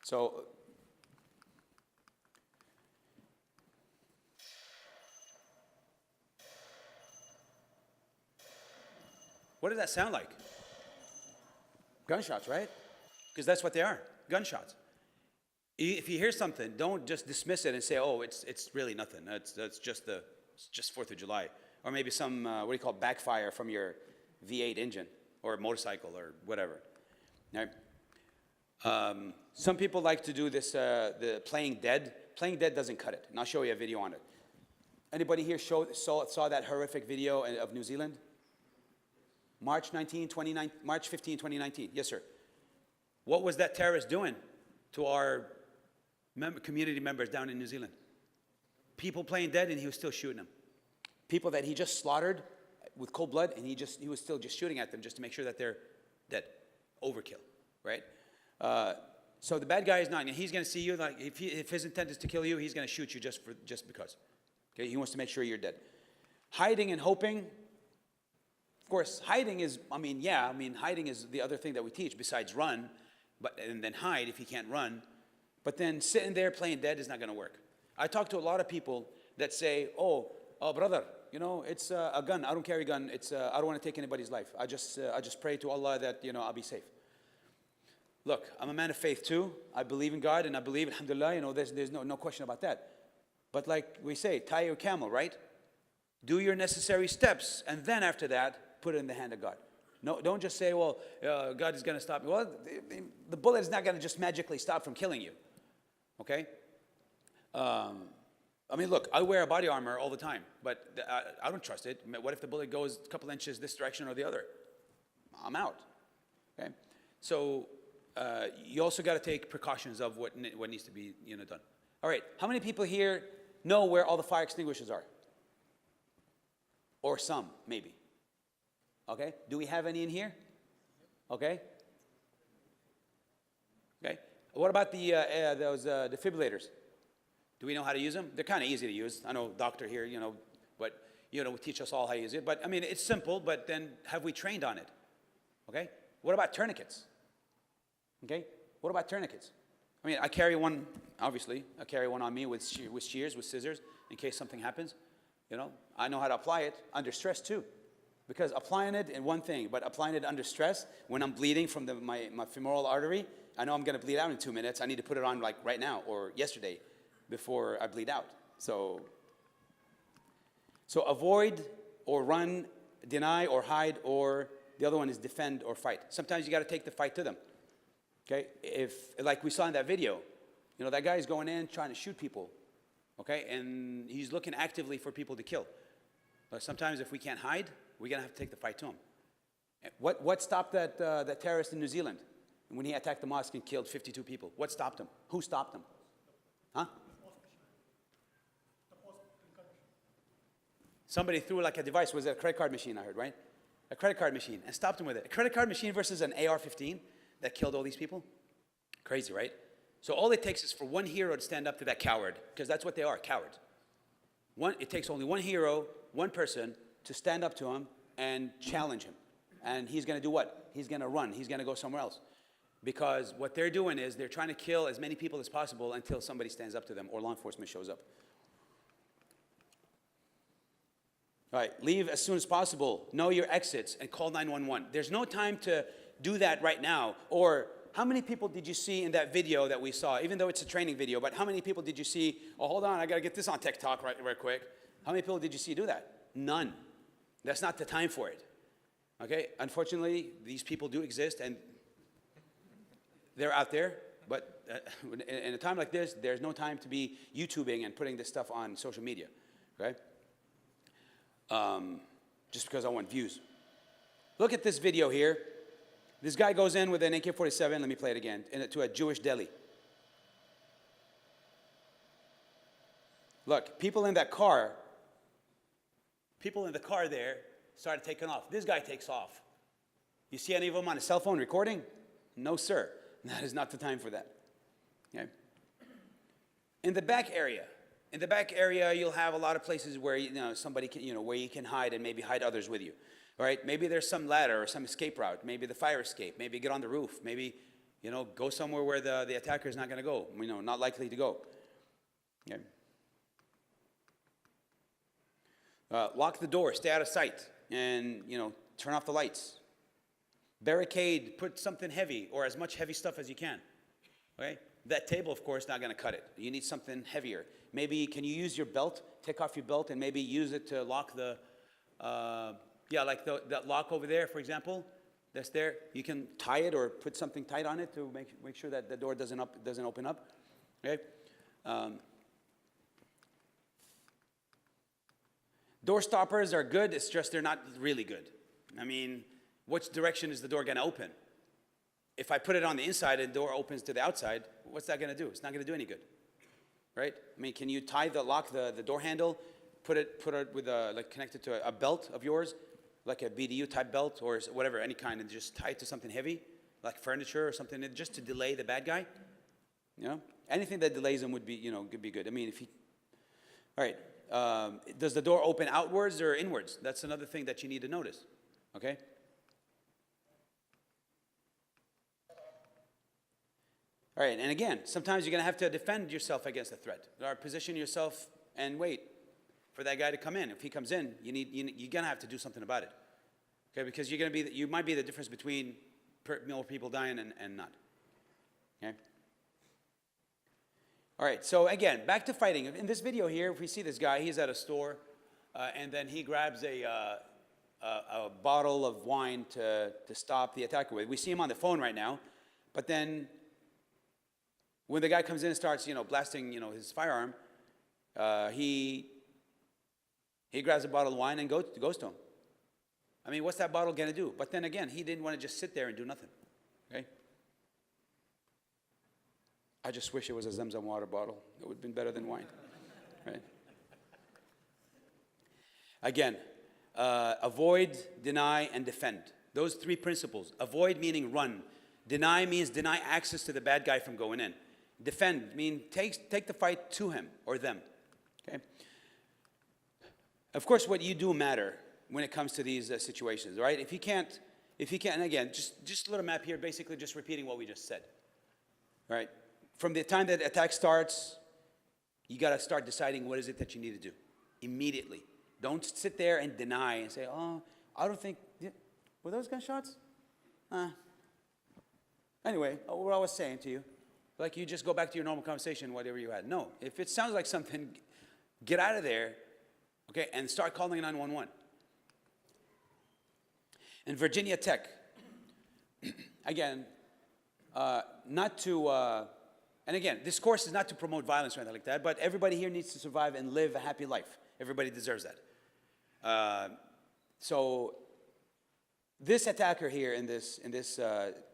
[SPEAKER 1] So, what does that sound like? Gunshots, right? Because that's what they are, gunshots. If you hear something, don't just dismiss it and say, oh, it's really nothing. That's just 4th of July. Or maybe some, backfire from your V8 engine or motorcycle or whatever. Right? Some people like to do this, the playing dead. Playing dead doesn't cut it. And I'll show you a video on it. Anybody here saw that horrific video of New Zealand? March 15, 2019. Yes, sir. What was that terrorist doing to our community members down in New Zealand? People playing dead, and he was still shooting them. People that he just slaughtered with cold blood, and he was still just shooting at them just to make sure that they're dead. Overkill, right? So the bad guy is not. He's going to see you like if his intent is to kill you, he's going to shoot you just because. Okay, he wants to make sure you're dead. Hiding and hoping. Of course, hiding is. Hiding is the other thing that we teach besides run, and then hide if you can't run. But then sitting there playing dead is not going to work. I talk to a lot of people that say, "Oh, brother, it's a gun. I don't carry a gun. I don't want to take anybody's life. I just pray to Allah that I'll be safe." Look, I'm a man of faith too. I believe in God, and I believe, alhamdulillah, there's no question about that. But like we say, tie your camel, right? Do your necessary steps, and then after that, put it in the hand of God. No, don't just say, well, God is going to stop me. Well, the bullet is not going to just magically stop from killing you, okay? Look, I wear a body armor all the time, but I don't trust it. What if the bullet goes a couple inches this direction or the other? I'm out, okay? So you also got to take precautions of what needs to be done. All right, how many people here know where all the fire extinguishers are? Or some, maybe. Okay, do we have any in here? Okay. Okay, what about those defibrillators? Do we know how to use them? They're kind of easy to use. I know doctor here, but we teach us all how to use it. But it's simple, but then have we trained on it? Okay, what about tourniquets? Okay, what about tourniquets? I carry one, obviously. I carry one on me with shears, with scissors, in case something happens. I know how to apply it under stress too. Because applying it in one thing, but applying it under stress, when I'm bleeding from my femoral artery, I know I'm going to bleed out in 2 minutes. I need to put it on like right now or yesterday before I bleed out. So avoid or run, deny or hide, or the other one is defend or fight. Sometimes you got to take the fight to them. Okay, if like we saw in that video, that guy is going in trying to shoot people, okay, and he's looking actively for people to kill. But sometimes if we can't hide, we're gonna have to take the fight to him. What stopped that terrorist in New Zealand when he attacked the mosque and killed 52 people? What stopped him? Who stopped him? Huh? Somebody threw like a device. Was it a credit card machine? I heard, right? A credit card machine, and stopped him with it. A credit card machine versus an AR-15 that killed all these people. Crazy, right? So all it takes is for one hero to stand up to that coward, because that's what they are, cowards. It takes only one hero, one person, to stand up to him and challenge him. And he's going to do what? He's going to run. He's going to go somewhere else. Because what they're doing is they're trying to kill as many people as possible until somebody stands up to them or law enforcement shows up. All right, leave as soon as possible. Know your exits and call 911. There's no time to do that right now. Or how many people did you see in that video that we saw, even though it's a training video, but how many people did you see, oh, hold on, I got to get this on TikTok right quick. How many people did you see do that? None. That's not the time for it. Okay? Unfortunately, these people do exist, and they're out there. But in a time like this, there's no time to be YouTubing and putting this stuff on social media. Okay? Just because I want views. Look at this video here. This guy goes in with an AK-47. Let me play it again. To a Jewish deli. Look, people in the car there started taking off. This guy takes off. You see any of them on a cell phone recording? No, sir. That is not the time for that. Okay? In the back area, you'll have a lot of places where somebody can, where you can hide and maybe hide others with you. All right? Maybe there's some ladder or some escape route. Maybe the fire escape. Maybe get on the roof. Maybe, go somewhere where the attacker is not going to go. Not likely to go. Okay? Lock the door, stay out of sight, and turn off the lights. Barricade, put something heavy or as much heavy stuff as you can. Okay? That table, of course, not going to cut it. You need something heavier. Maybe can you use your belt? Take off your belt and maybe use it to lock the, that lock over there, for example. That's there. You can tie it or put something tight on it to make sure that the door doesn't open up. Okay? Door stoppers are good, it's just they're not really good. I mean, which direction is the door going to open? If I put it on the inside and the door opens to the outside, what's that going to do? It's not going to do any good, right? I mean, can you tie the lock, the door handle, put it with like connect it to a belt of yours, like a BDU type belt or whatever, any kind, and just tie it to something heavy, like furniture or something, just to delay the bad guy? You know, anything that delays him would be, could be good. I mean, if he, all right, does the door open outwards or inwards? That's another thing that you need to notice, okay? All right, and again, sometimes you're going to have to defend yourself against a threat. Or position yourself and wait for that guy to come in. If he comes in, you're going to have to do something about it, okay? Because you might be the difference between more people dying and not, okay? All right, so again, back to fighting. In this video here, if we see this guy, he's at a store, and then he grabs a bottle of wine to stop the attacker with. We see him on the phone right now, but then when the guy comes in and starts, blasting, his firearm, he grabs a bottle of wine and goes to him. I mean, what's that bottle going to do? But then again, he didn't want to just sit there and do nothing, okay? I just wish it was a Zamzam water bottle. It would have been better than wine, right? Again, avoid, deny, and defend. Those three principles. Avoid meaning run. Deny means deny access to the bad guy from going in. Defend means take the fight to him or them, okay? Of course, what you do matter when it comes to these situations, right? If you can't, and again, just a little map here, basically just repeating what we just said, right? From the time that the attack starts, you got to start deciding what is it that you need to do immediately. Don't sit there and deny and say, oh, I don't think, were those gunshots? Anyway, what I was saying to you, like you just go back to your normal conversation, whatever you had. No, if it sounds like something, get out of there, okay, and start calling 911. In Virginia Tech, again, not to, and again, this course is not to promote violence or anything like that, but everybody here needs to survive and live a happy life. Everybody deserves that. So this attacker here in this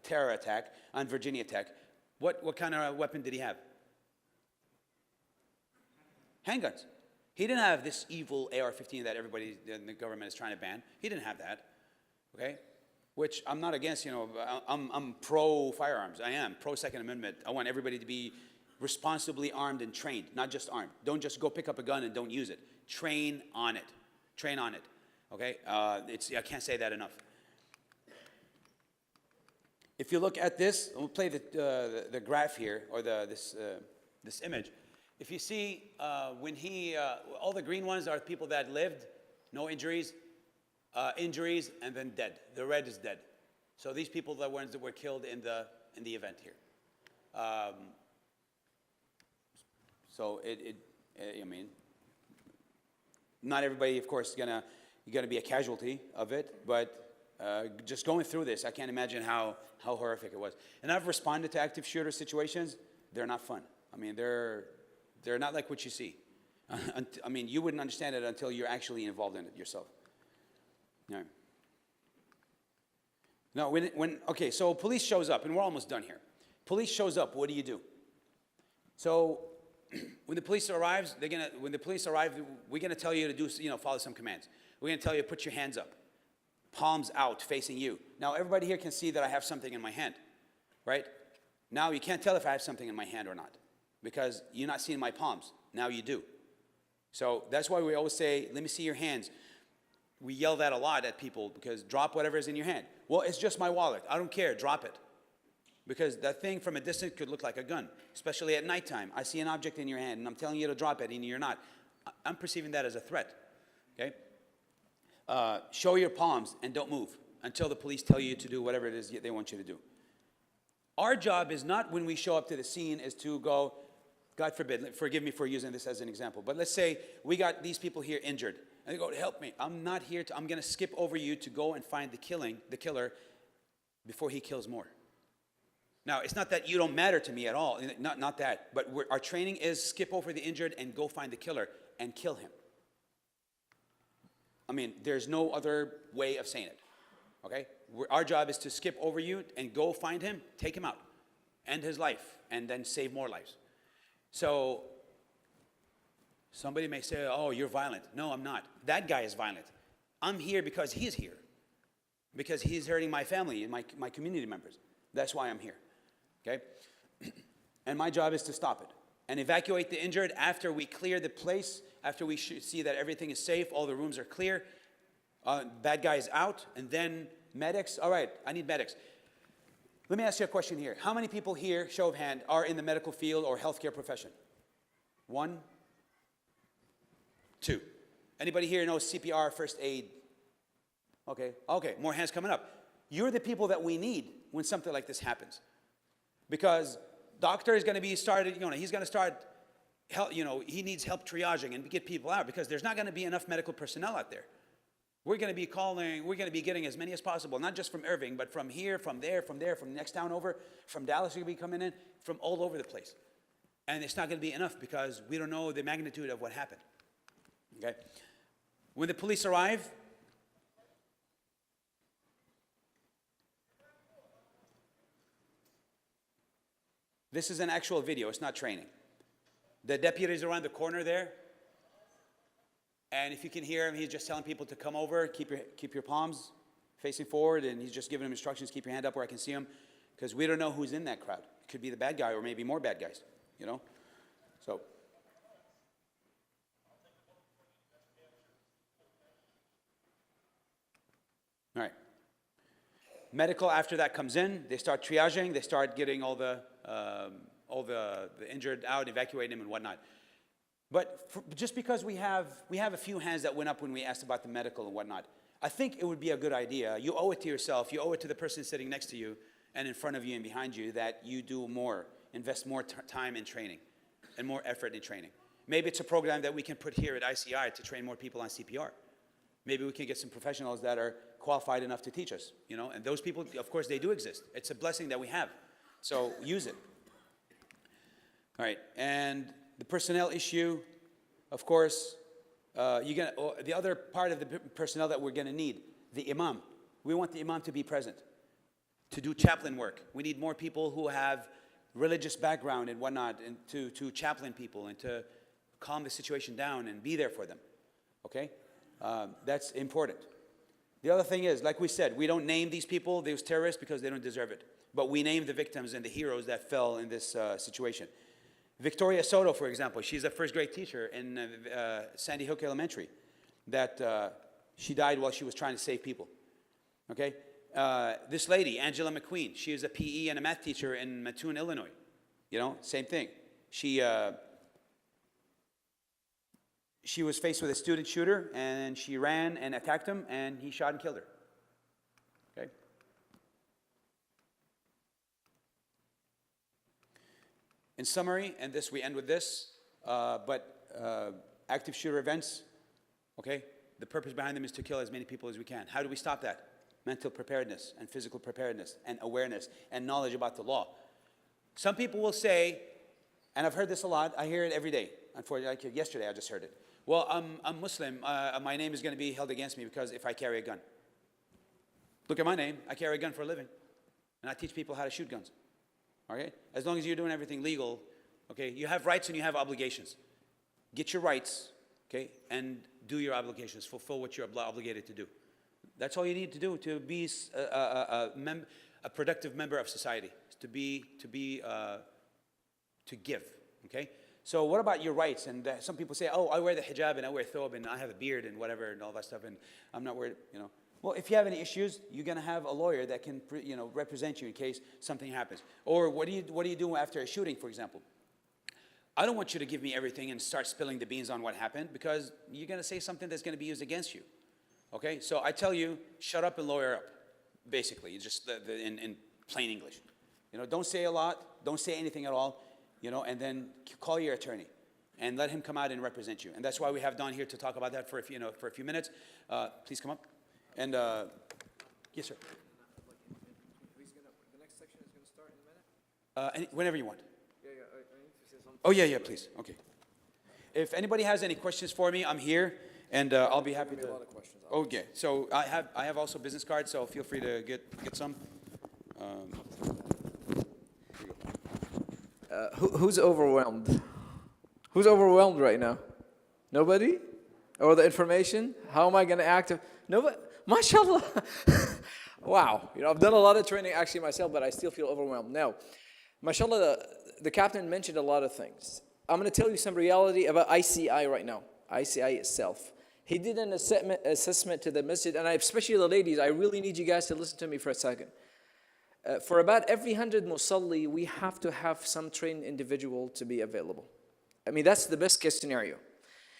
[SPEAKER 1] terror attack on Virginia Tech, what kind of weapon did he have? Handguns. He didn't have this evil AR-15 that everybody in the government is trying to ban. He didn't have that, okay? Which I'm not against, I'm pro firearms. I am pro Second Amendment. I want everybody to be responsibly armed and trained, not just armed. Don't just go pick up a gun and don't use it. Train on it. Train on it, okay? I can't say that enough. If you look at this, we'll play the graph here, or this image. If you see, when all the green ones are people that lived, no injuries, injuries, and then dead. The red is dead. So these people are the ones that were killed in the event here. So I mean, not everybody, of course, is gonna be a casualty of it, but just going through this, I can't imagine how horrific it was. And I've responded to active shooter situations. They're not fun. I mean, they're not like what you see. I mean, you wouldn't understand it until you're actually involved in it yourself. No. No, okay, so police shows up, and we're almost done here. Police shows up, what do you do? So when the police arrives, we're gonna tell you to do, follow some commands. We're gonna tell you to put your hands up, palms out, facing you. Now everybody here can see that I have something in my hand, right? Now you can't tell if I have something in my hand or not, because you're not seeing my palms. Now you do. So that's why we always say, let me see your hands. We yell that a lot at people, because drop whatever is in your hand. Well, it's just my wallet. I don't care, drop it. Because that thing from a distance could look like a gun, especially at nighttime. I see an object in your hand and I'm telling you to drop it and you're not. I'm perceiving that as a threat, okay? Show your palms and don't move until the police tell you to do whatever it is they want you to do. Our job is not, when we show up to the scene, is to go, God forbid, forgive me for using this as an example, but let's say we got these people here injured. And they go, help me. I'm not here I'm going to skip over you to go and find the killer before he kills more. Now, it's not that you don't matter to me at all, not that, but our training is skip over the injured and go find the killer and kill him. I mean, there's no other way of saying it, okay? Our job is to skip over you and go find him, take him out, end his life, and then save more lives. So somebody may say, oh, you're violent. No, I'm not. That guy is violent. I'm here because he's here, because he's hurting my family and my community members. That's why I'm here, okay? And my job is to stop it and evacuate the injured after we clear the place, after we see that everything is safe, all the rooms are clear, bad guy is out, and then medics. All right, I need medics. Let me ask you a question here. How many people here, show of hand, are in the medical field or healthcare profession? 1, 2. Anybody here knows CPR, first aid? Okay, more hands coming up. You're the people that we need when something like this happens. Because doctor is going to be started, he's going to start, he needs help triaging and get people out because there's not going to be enough medical personnel out there. We're going to be getting as many as possible, not just from Irving, but from here, from there, from the next town over, from Dallas, we're going to be coming in, from all over the place. And it's not going to be enough because we don't know the magnitude of what happened. Okay? When the police arrive, this is an actual video, it's not training. The deputy is around the corner there. And if you can hear him, he's just telling people to come over, keep your palms facing forward, and he's just giving them instructions, keep your hand up where I can see him, because we don't know who's in that crowd. It could be the bad guy or maybe more bad guys, So. All right. Medical after that comes in, they start triaging, they start getting all the injured out, evacuating them and whatnot. But just because we have a few hands that went up when we asked about the medical and whatnot, I think it would be a good idea. You owe it to yourself, you owe it to the person sitting next to you and in front of you and behind you that you do more, invest more time in training and more effort in training. Maybe it's a program that we can put here at ICI to train more people on CPR. Maybe we can get some professionals that are qualified enough to teach us, and those people, of course, they do exist. It's a blessing that we have, so use it. All right, and the personnel issue, of course, the other part of the personnel that we're gonna need, the imam. We want the imam to be present, to do chaplain work. We need more people who have religious background and whatnot, and to chaplain people and to calm the situation down and be there for them, okay? That's important. The other thing is, like we said, we don't name these people, those terrorists, because they don't deserve it. But we name the victims and the heroes that fell in this situation. Victoria Soto, for example, she's a first grade teacher in Sandy Hook Elementary that she died while she was trying to save people, okay? This lady, Angela McQueen, she is a PE and a math teacher in Mattoon, Illinois. Same thing. She was faced with a student shooter, and she ran and attacked him, and he shot and killed her, okay? In summary, and we end with this, active shooter events, okay? The purpose behind them is to kill as many people as we can. How do we stop that? Mental preparedness and physical preparedness and awareness and knowledge about the law. Some people will say, and I've heard this a lot, I hear it every day. Unfortunately, like yesterday I just heard it. Well, I'm Muslim, my name is going to be held against me because if I carry a gun. Look at my name, I carry a gun for a living. And I teach people how to shoot guns. Okay? As long as you're doing everything legal, okay, you have rights and you have obligations. Get your rights, okay, and do your obligations, fulfill what you're obligated to do. That's all you need to do to be a productive member of society, to give, okay? So what about your rights? And some people say, oh, I wear the hijab and I wear thobe and I have a beard and whatever and all that stuff and I'm not worried, Well, if you have any issues, you're going to have a lawyer that can, represent you in case something happens. Or what do you do after a shooting, for example? I don't want you to give me everything and start spilling the beans on what happened because you're going to say something that's going to be used against you. Okay? So I tell you, shut up and lawyer up, basically, just in plain English. Don't say a lot, don't say anything at all, and then call your attorney and let him come out and represent you. And that's why we have Don here to talk about that for a few minutes. Please come up. And, yes, sir.
[SPEAKER 6] The next section is going to start in a minute?
[SPEAKER 1] Whenever you want.
[SPEAKER 6] Yeah, I need to say something.
[SPEAKER 1] Oh, yeah, please. Okay. If anybody has any questions for me, I'm here. And I'll be happy
[SPEAKER 6] a
[SPEAKER 1] to.
[SPEAKER 6] lot of questions.
[SPEAKER 1] Okay, so I have also business cards, so feel free to get some.
[SPEAKER 6] Who's overwhelmed? Who's overwhelmed right now? Nobody? Or the information? How am I going to act? Nobody? MashaAllah. Wow. I've done a lot of training actually myself, but I still feel overwhelmed. Now, MashaAllah, the captain mentioned a lot of things. I'm going to tell you some reality about ICI right now. ICI itself. He did an assessment to the masjid, and especially the ladies, I really need you guys to listen to me for a second. For about every 100 musalli, we have to have some trained individual to be available. I mean, that's the best case scenario.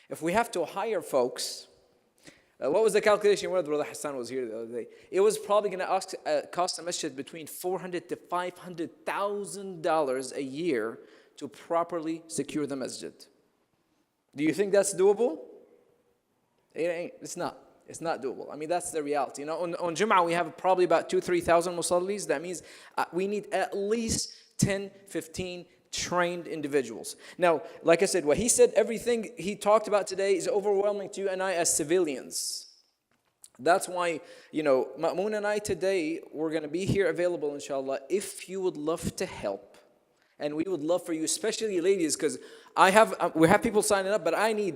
[SPEAKER 6] If we have to hire folks, what was the calculation where Brother Hassan was here the other day? It was probably going to cost a masjid between $400,000 to $500,000 a year to properly secure the masjid. Do you think that's doable? It ain't. It's not. It's not doable. I mean, that's the reality. On Jum'ah, we have probably about 2,000-3,000 musallis. That means we need at least 10-15 trained individuals. Now, like I said, what he said, everything he talked about today is overwhelming to you and I as civilians. That's why, Ma'moon and I today, we're going to be here available, inshallah, if you would love to help. And we would love for you, especially ladies, because we have people signing up, but I need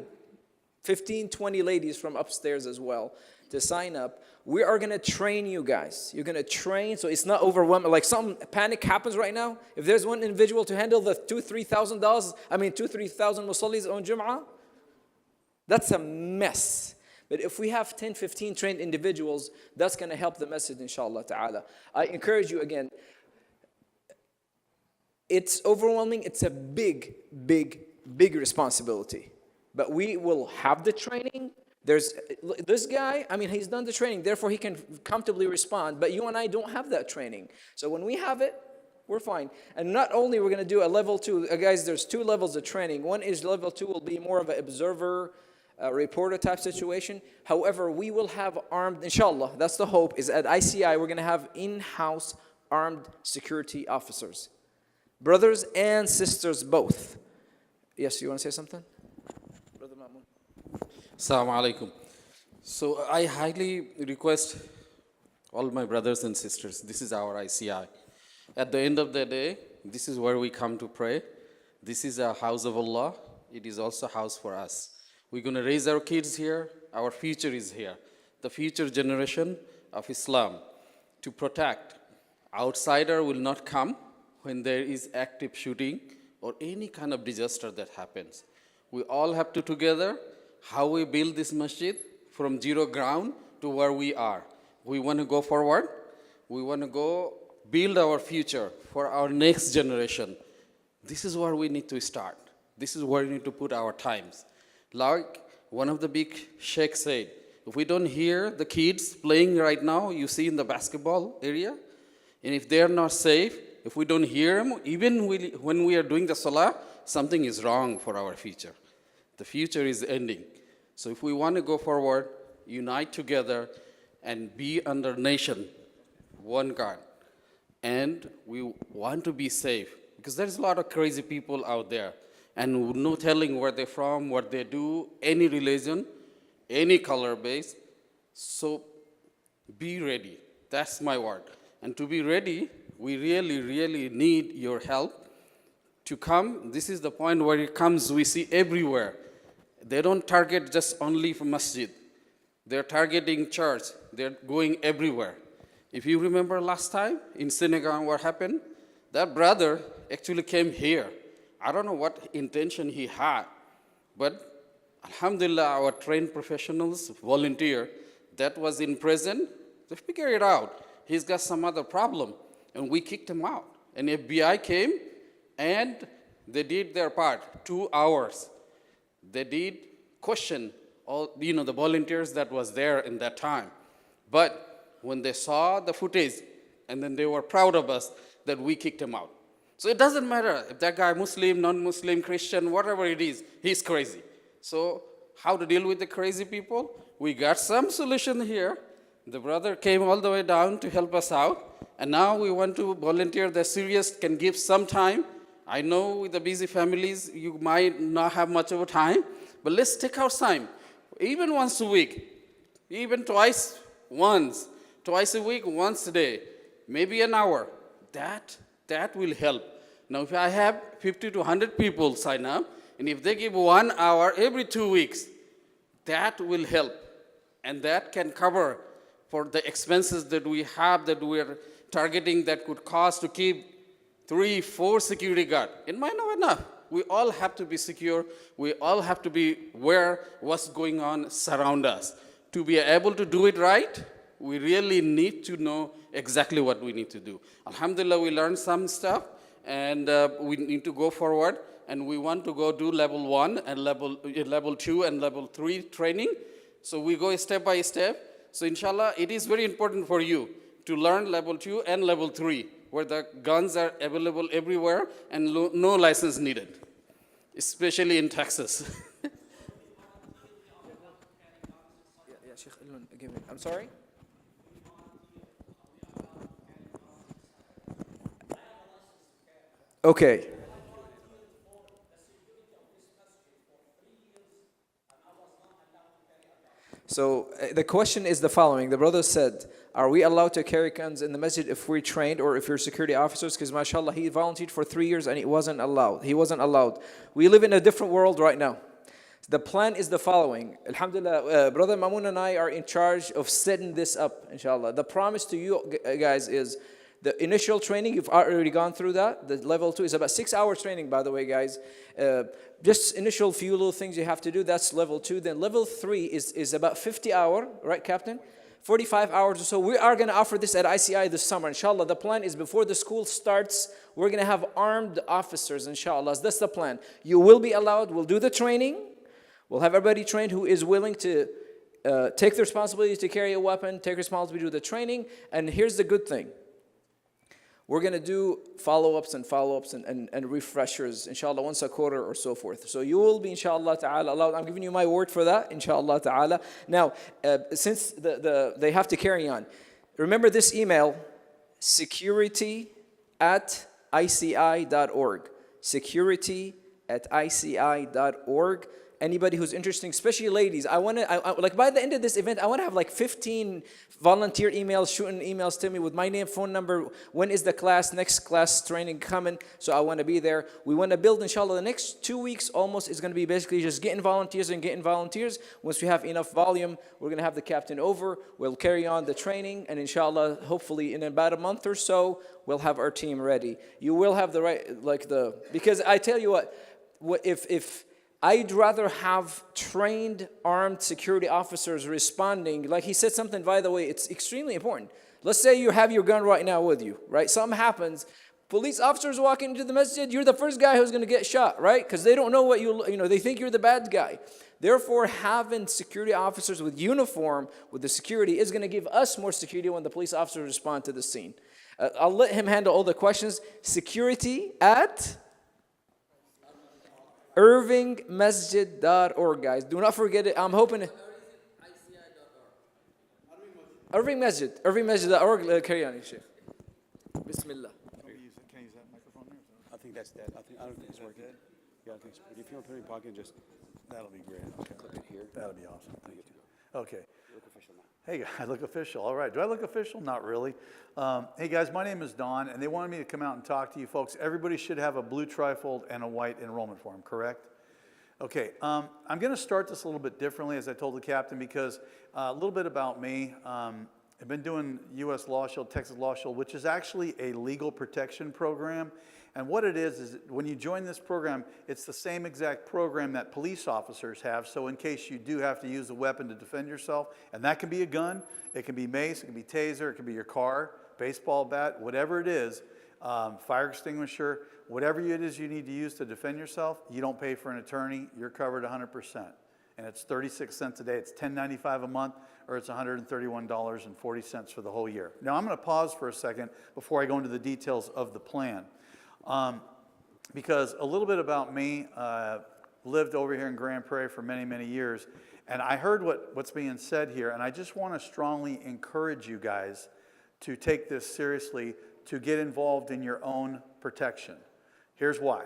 [SPEAKER 6] 15, 20 ladies from upstairs as well to sign up. We are going to train you guys. You're going to train so it's not overwhelming. Like some panic happens right now. If there's one individual to handle the $2,000-3,000, musallis on Jum'ah, that's a mess. But if we have 10, 15 trained individuals, that's going to help the message, inshallah ta'ala. I encourage you again. It's overwhelming. It's a big, big, big responsibility. But we will have the training. There's this guy, he's done the training, therefore he can comfortably respond. But you and I don't have that training. So when we have it, we're fine. And not only we're going to do a level 2, guys, there's 2 levels of training. One is level 2 will be more of an observer, reporter type situation. However, we will have armed, inshallah, that's the hope, is at ICI we're going to have in-house armed security officers. Brothers and sisters both. Yes, you want to say something?
[SPEAKER 7] Assalamu alaikum. So I highly request all my brothers and sisters, this is our ICI. At the end of the day, this is where we come to pray. This is a house of Allah. It is also a house for us. We're going to raise our kids here. Our future is here. The future generation of Islam. To protect. Outsider will not come when there is active shooting or any kind of disaster that happens. We all have to together how we build this masjid from zero ground to where we are. We want to go forward. We want to go build our future for our next generation. This is where we need to start. This is where we need to put our times. Like one of the big sheikhs said, if we don't hear the kids playing right now, you see in the basketball area, and if they're not safe, if we don't hear them, even when we are doing the salah, something is wrong for our future. The future is ending. So if we want to go forward, unite together and be under nation, one God. And we want to be safe because there's a lot of crazy people out there and no telling where they're from, what they do, any religion, any color base. So be ready. That's my word. And to be ready, we really, really need your help to come. This is the point where it comes, we see everywhere. They don't target just only for masjid. They're targeting church. They're going everywhere. If you remember last time in Senegal, what happened? That brother actually came here. I don't know what intention he had, but alhamdulillah, our trained professionals, volunteer, that was in prison, they figured it out. He's got some other problem, and we kicked him out. And FBI came, and they did their part, 2 hours. They did question all, the volunteers that was there in that time. But when they saw the footage, and then they were proud of us that we kicked him out. So it doesn't matter if that guy Muslim, non-Muslim, Christian, whatever it is, he's crazy. So how to deal with the crazy people? We got some solution here. The brother came all the way down to help us out. And now we want to volunteer. The serious can give some time. I know with the busy families, you might not have much of a time, but let's take our time. even once a week, even twice a week, once a day, maybe an hour. That will help. Now, if I have 50 to 100 people sign up, and if they give 1 hour every 2 weeks, that will help. And that can cover for the expenses that we have, that we're targeting, that could cost to keep 3, 4 security guards. It might not be enough. We all have to be secure. We all have to be aware what's going on surround us. To be able to do it right, we really need to know exactly what we need to do. Alhamdulillah, we learned some stuff, and we need to go forward, and we want to go do level 1 and level 2 and level 3 training. So we go step by step. So inshallah, it is very important for you to learn level 2 and level 3, where the guns are available everywhere and no license needed, especially in Texas.
[SPEAKER 6] I'm sorry? Okay. So the question is the following. The brother said, are we allowed to carry guns in the masjid if we're trained or if you're security officers? Because mashallah, he volunteered for 3 years and he wasn't allowed. We live in a different world right now. The plan is the following. Alhamdulillah, Brother Mamoon and I are in charge of setting this up, inshallah. The promise to you guys is the initial training, you've already gone through that. The level 2 is about 6 hours training, by the way, guys. Just initial few little things you have to do, that's level 2. Then level 3 is about 50 hours, right, Captain? 45 hours or so. We are going to offer this at ICI this summer, inshallah. The plan is before the school starts, we're going to have armed officers, inshallah. That's the plan. You will be allowed, we'll do the training. We'll have everybody trained who is willing to take the responsibility to carry a weapon, take responsibility to do the training. And here's the good thing. We're going to do follow-ups and refreshers, inshallah, once a quarter or so forth. So you will be, inshallah ta'ala, allowed. I'm giving you my word for that, inshallah ta'ala. Now, since they have to carry on, remember this email, security@ici.org. security@ici.org. Anybody who's interested, especially ladies, I like by the end of this event, I want to have like 15 volunteer emails, shooting emails to me with my name, phone number, when is the class, next class training coming, so I want to be there. We want to build, inshallah, the next 2 weeks almost is going to be basically just getting volunteers. Once we have enough volume, we're going to have the captain over, we'll carry on the training, and inshallah, hopefully in about a month or so, we'll have our team ready. You will have the right, because I tell you what if I'd rather have trained armed security officers responding. Like he said something, by the way, it's extremely important. Let's say you have your gun right now with you, right? Something happens. Police officers walk into the masjid, you're the first guy who's going to get shot, right? Because they don't know what they think you're the bad guy. Therefore, having security officers with uniform, with the security, is going to give us more security when the police officers respond to the scene. I'll let him handle all the questions. Security@ IrvingMasjid.org, guys. Do not forget it. I'm hoping. Irving Masjid. IrvingMasjid.org. Carry on, Sheikh. Bismillah.
[SPEAKER 8] Can you use that microphone there?
[SPEAKER 1] I think that's dead. I don't think it's working. Yeah, I think so. If you want to put it in your pocket, just
[SPEAKER 8] That'll be great. Okay.
[SPEAKER 1] clip it here.
[SPEAKER 8] That'll be awesome. Thank you. Okay.
[SPEAKER 1] You look official now.
[SPEAKER 8] Hey, I look official. All right. Do I look official? Not really. Hey, guys, my name is Don, and they wanted me to come out and talk to you folks. Everybody should have a blue trifold and a white enrollment form, correct? Okay. I'm going to start this a little bit differently, as I told the captain, because a little bit about me. I've been doing U.S. Law Shield, Texas Law Shield, which is actually a legal protection program. And what it is when you join this program, it's the same exact program that police officers have. So in case you do have to use a weapon to defend yourself, and that can be a gun, it can be mace, it can be taser, it can be your car, baseball bat, whatever it is, fire extinguisher, whatever it is you need to use to defend yourself, you don't pay for an attorney, you're covered 100%. And it's 36 cents a day, it's $10.95 a month, or it's $131.40 for the whole year. Now I'm going to pause for a second before I go into the details of the plan. Because a little bit about me, lived over here in Grand Prairie for many, many years, and I heard what's being said here, and I just want to strongly encourage you guys to take this seriously, to get involved in your own protection. Here's why.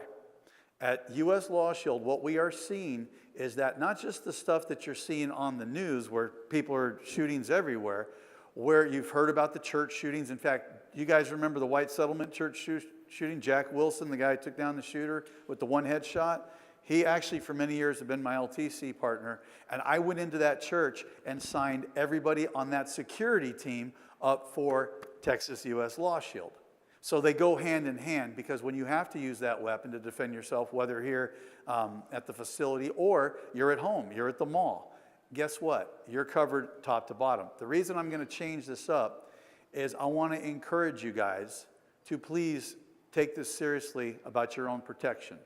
[SPEAKER 8] At U.S. Law Shield, what we are seeing is that not just the stuff that you're seeing on the news where people are shootings everywhere, where you've heard about the church shootings. In fact, you guys remember the White Settlement church shooting? Jack Wilson, the guy who took down the shooter with the one headshot? He actually, for many years, had been my LTC partner. And I went into that church and signed everybody on that security team up for Texas U.S. Law Shield. So they go hand in hand, because when you have to use that weapon to defend yourself, whether here at the facility or you're at home, you're at the mall, guess what? You're covered top to bottom. The reason I'm going to change this up is I want to encourage you guys to please take this seriously about your own protection.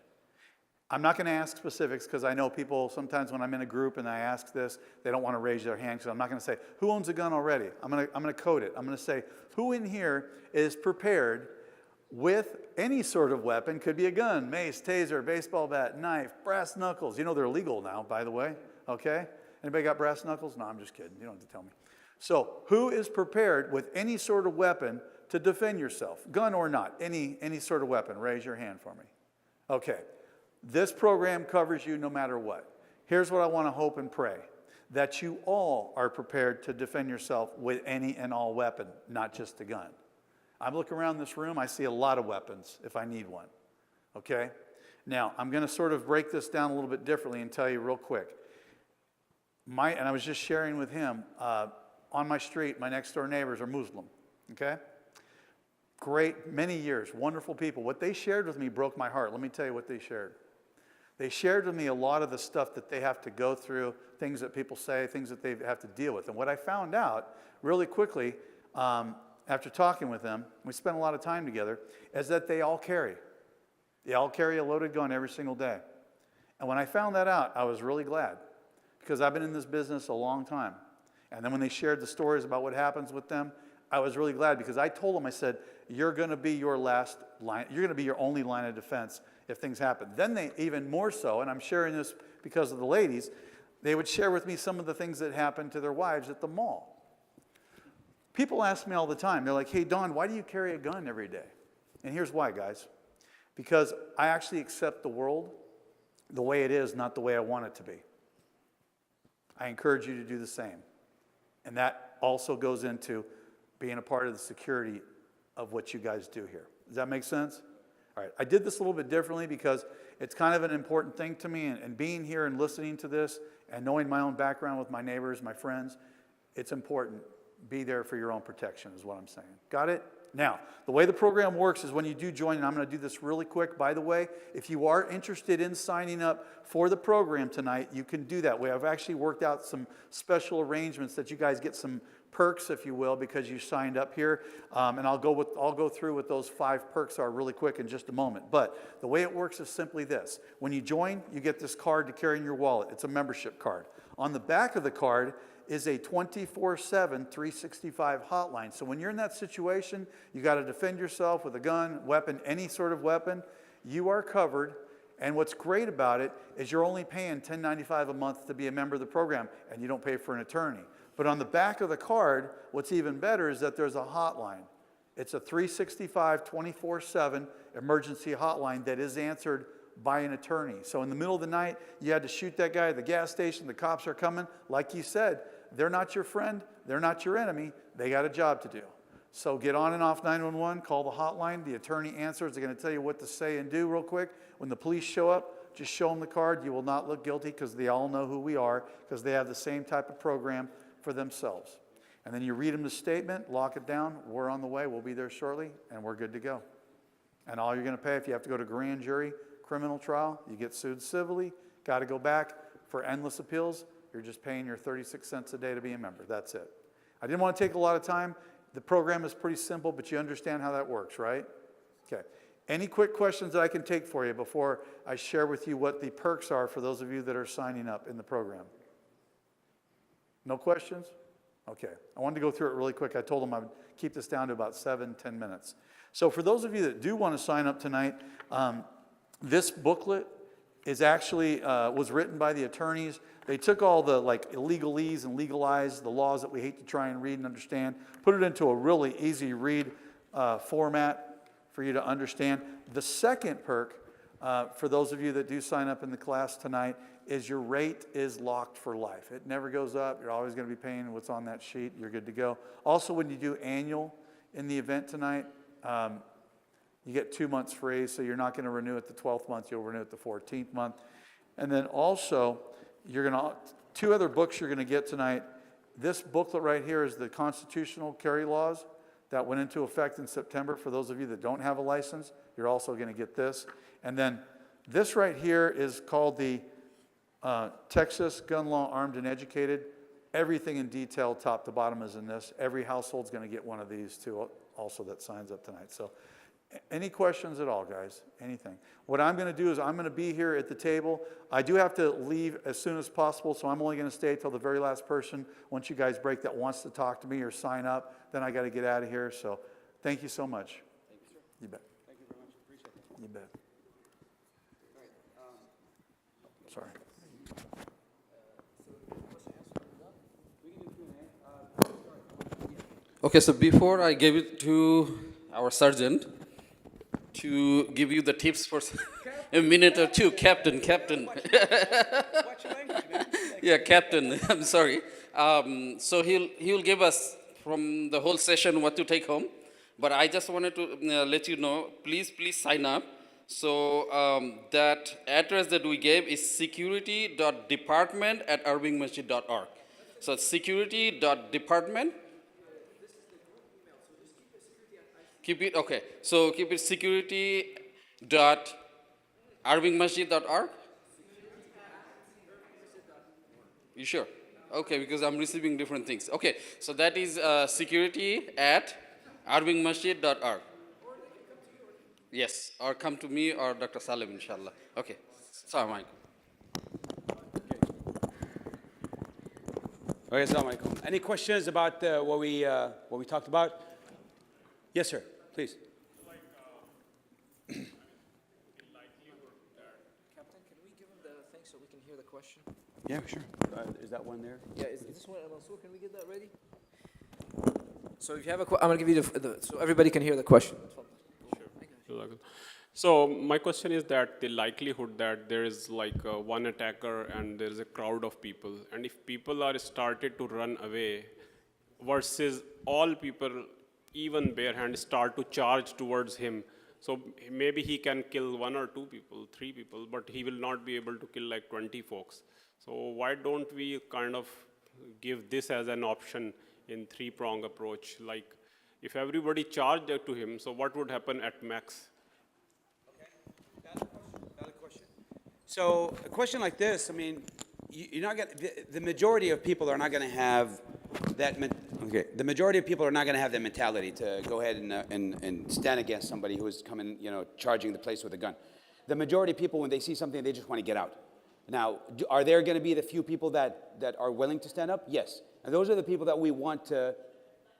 [SPEAKER 8] I'm not going to ask specifics, because I know people sometimes when I'm in a group and I ask this, they don't want to raise their hand. So I'm not going to say, who owns a gun already? I'm going to code it. I'm going to say, who in here is prepared with any sort of weapon? Could be a gun, mace, taser, baseball bat, knife, brass knuckles. You know they're illegal now, by the way, okay? Anybody got brass knuckles? No, I'm just kidding. You don't have to tell me. So who is prepared with any sort of weapon to defend yourself? Gun or not, any sort of weapon. Raise your hand for me. Okay. This program covers you no matter what. Here's what I want to hope and pray: that you all are prepared to defend yourself with any and all weapon, not just a gun. I look around this room, I see a lot of weapons if I need one. Okay? Now, I'm going to sort of break this down a little bit differently and tell you real quick. And I was just sharing with him, on my street, my next door neighbors are Muslim. Okay? Great, many years, wonderful people. What they shared with me broke my heart. Let me tell you what they shared. They shared with me a lot of the stuff that they have to go through, things that people say, things that they have to deal with. And what I found out really quickly, after talking with them, we spent a lot of time together, is that they all carry. They all carry a loaded gun every single day. And when I found that out, I was really glad, because I've been in this business a long time. And then when they shared the stories about what happens with them, I was really glad, because I told them, I said, you're going to be your last line, you're going to be your only line of defense if things happen. Then they, even more so, and I'm sharing this because of the ladies, they would share with me some of the things that happened to their wives at the mall. People ask me all the time, they're like, hey, Don, why do you carry a gun every day? And here's why, guys. Because I actually accept the world the way it is, not the way I want it to be. I encourage you to do the same. And that also goes into being a part of the security of what you guys do here. Does that make sense? All right, I did this a little bit differently because it's kind of an important thing to me, and being here and listening to this and knowing my own background with my neighbors, my friends, it's important. Be there for your own protection is what I'm saying. Got it? Now, the way the program works is when you do join, and I'm going to do this really quick, by the way, if you are interested in signing up for the program tonight, you can do that way. I've actually worked out some special arrangements that you guys get some perks, if you will, because you signed up here. And I'll go through what those 5 perks are really quick in just a moment. But the way it works is simply this. When you join, you get this card to carry in your wallet. It's a membership card. On the back of the card is a 24/7, 365 hotline. So when you're in that situation, you got to defend yourself with a gun, weapon, any sort of weapon, you are covered. And what's great about it is you're only paying $10.95 a month to be a member of the program, and you don't pay for an attorney. But on the back of the card, what's even better is that there's a hotline. It's a 365, 24/7 emergency hotline that is answered by an attorney. So in the middle of the night, you had to shoot that guy at the gas station, the cops are coming. Like you said, they're not your friend, they're not your enemy, they got a job to do. So get on and off 911, call the hotline, the attorney answers, they're going to tell you what to say and do real quick. When the police show up, just show them the card. You will not look guilty, because they all know who we are, because they have the same type of program for themselves. And then you read them the statement, lock it down, we're on the way, we'll be there shortly, and we're good to go. And all you're going to pay, if you have to go to grand jury, criminal trial, you get sued civilly, got to go back for endless appeals, you're just paying your 36 cents a day to be a member. That's it. I didn't want to take a lot of time. The program is pretty simple, but you understand how that works, right? Okay. Any quick questions that I can take for you before I share with you what the perks are for those of you that are signing up in the program? No questions? Okay. I wanted to go through it really quick. I told them I would keep this down to about 7-10 minutes. So for those of you that do want to sign up tonight, this booklet is actually was written by the attorneys. They took all the illegalese and legalized the laws that we hate to try and read and understand, put it into a really easy read format for you to understand. The second perk For those of you that do sign up in the class tonight, is your rate is locked for life. It never goes up. You're always going to be paying what's on that sheet. You're good to go. Also, when you do annual in the event tonight, you get 2 months free, so you're not going to renew it the 12th month. You'll renew it the 14th month. And then also, you're going to, 2 other books you're going to get tonight. This booklet right here is the constitutional carry laws that went into effect in September. For those of you that don't have a license, you're also going to get this. And then this right here is called the Texas Gun Law Armed and Educated. Everything in detail, top to bottom, is in this. Every household's going to get one of these too, also, that signs up tonight. So any questions at all, guys? Anything? What I'm going to do is I'm going to be here at the table. I do have to leave as soon as possible, so I'm only going to stay till the very last person, once you guys break, that wants to talk to me or sign up. Then I got to get out of here. So thank you so much.
[SPEAKER 1] Thank you, sir.
[SPEAKER 8] You bet.
[SPEAKER 1] Thank you very much. Appreciate it.
[SPEAKER 8] You bet. Sorry.
[SPEAKER 7] Okay, so before I gave it to our sergeant to give you the tips for a minute or two, Captain.
[SPEAKER 1] Watch your language, man.
[SPEAKER 7] Yeah, Captain, I'm sorry. So he'll give us from the whole session what to take home. But I just wanted to let you know, please sign up. So that address that we gave is security.department@irvingmasjid.org. So security.department. Keep it, okay. So keep it security.irvingmasjid.org. You sure? Okay, because I'm receiving different things. Okay, so that is security@irvingmasjid.org. Yes, or come to me or Dr. Salim, inshallah. Okay, Assalamu alaikum.
[SPEAKER 1] Okay, assalamu alaikum. Any questions about what we talked about? Yes, sir. Please.
[SPEAKER 6] Captain, can we give him the thing so we can hear the question?
[SPEAKER 1] Yeah, sure. Is that one there?
[SPEAKER 6] Yeah, is this one, Mansoor, can we get that ready? So if you have a I'm going to give you so everybody can hear the question.
[SPEAKER 9] So my question is that the likelihood that there is like one attacker and there is a crowd of people, and if people are started to run away versus all people, even bare hand, start to charge towards him, so maybe he can kill 1 or 2 people, 3 people, but he will not be able to kill like 20 folks. So why don't we kind of give this as an option in 3-prong approach? Like if everybody charged to him, so what would happen at max?
[SPEAKER 1] Valid question. So a question like this, I mean, you're not going the majority of people are not going to have that. The majority of people are not going to have that mentality to go ahead and stand against somebody who is coming, charging the place with a gun. The majority of people, when they see something, they just want to get out. Now, are there going to be the few people that are willing to stand up? Yes. And those are the people that we want to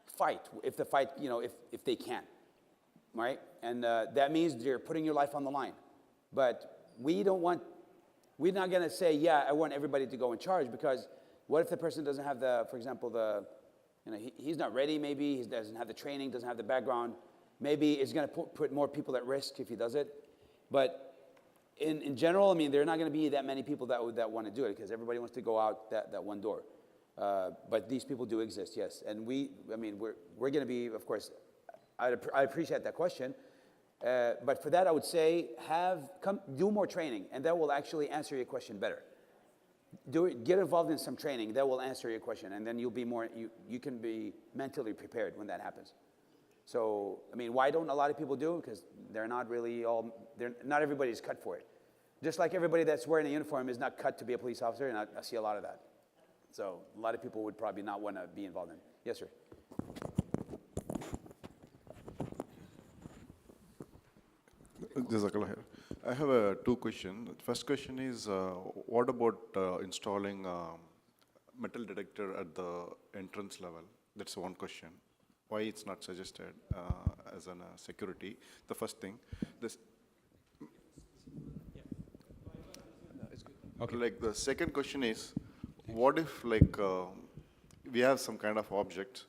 [SPEAKER 1] fight, if the fight, if they can, right? And that means you're putting your life on the line. But we're not going to say, yeah, I want everybody to go in charge, because what if the person doesn't have for example, he's not ready, maybe he doesn't have the training, doesn't have the background. Maybe it's going to put more people at risk if he does it. But in general, I mean, there are not going to be that many people that want to do it, because everybody wants to go out that one door. But these people do exist, yes. And we're going to be, of course, I appreciate that question. But for that, I would say do more training, and that will actually answer your question better. Get involved in some training that will answer your question, and then you'll be more. You can be mentally prepared when that happens. So, I mean, why don't a lot of people do it? Because they're not really not everybody's cut for it. Just like everybody that's wearing a uniform is not cut to be a police officer, and I see a lot of that. So, a lot of people would probably not want to be involved in it. Yes, sir.
[SPEAKER 10] Jazakallah khair. I have 2 questions. The first question is, what about installing metal detector at the entrance level? That's one question. Why it's not suggested as a security? The first thing. Okay. Like the second question is, what if we have some kind of object?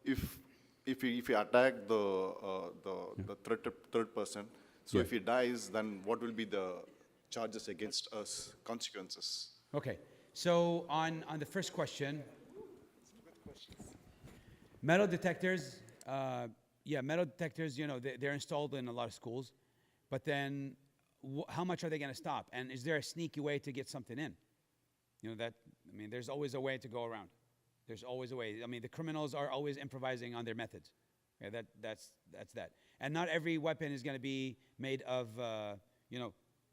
[SPEAKER 10] If you attack the third person, So
[SPEAKER 1] Yeah.
[SPEAKER 10] if he dies, then what will be the charges against us, consequences?
[SPEAKER 1] Okay, so on the first question, metal detectors, metal detectors, they're installed in a lot of schools, but then how much are they going to stop? And is there a sneaky way to get something in? There's always a way to go around. There's always a way. The criminals are always improvising on their methods. Yeah, that's that. And not every weapon is going to be made of,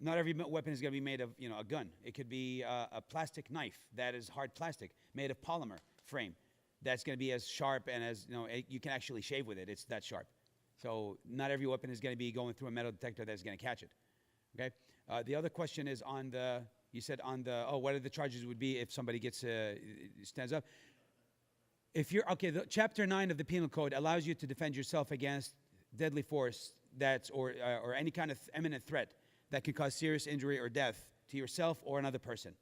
[SPEAKER 1] not every weapon is going to be made of, a gun. It could be a plastic knife that is hard plastic, made of polymer frame. That's going to be as sharp and as, you can actually shave with it. It's that sharp. So not every weapon is going to be going through a metal detector that's going to catch it. Okay? The other question is on you said what are the charges would be if somebody stands up? The Chapter 9 of the Penal Code allows you to defend yourself against deadly force or any kind of imminent threat that could cause serious injury or death to yourself or another person.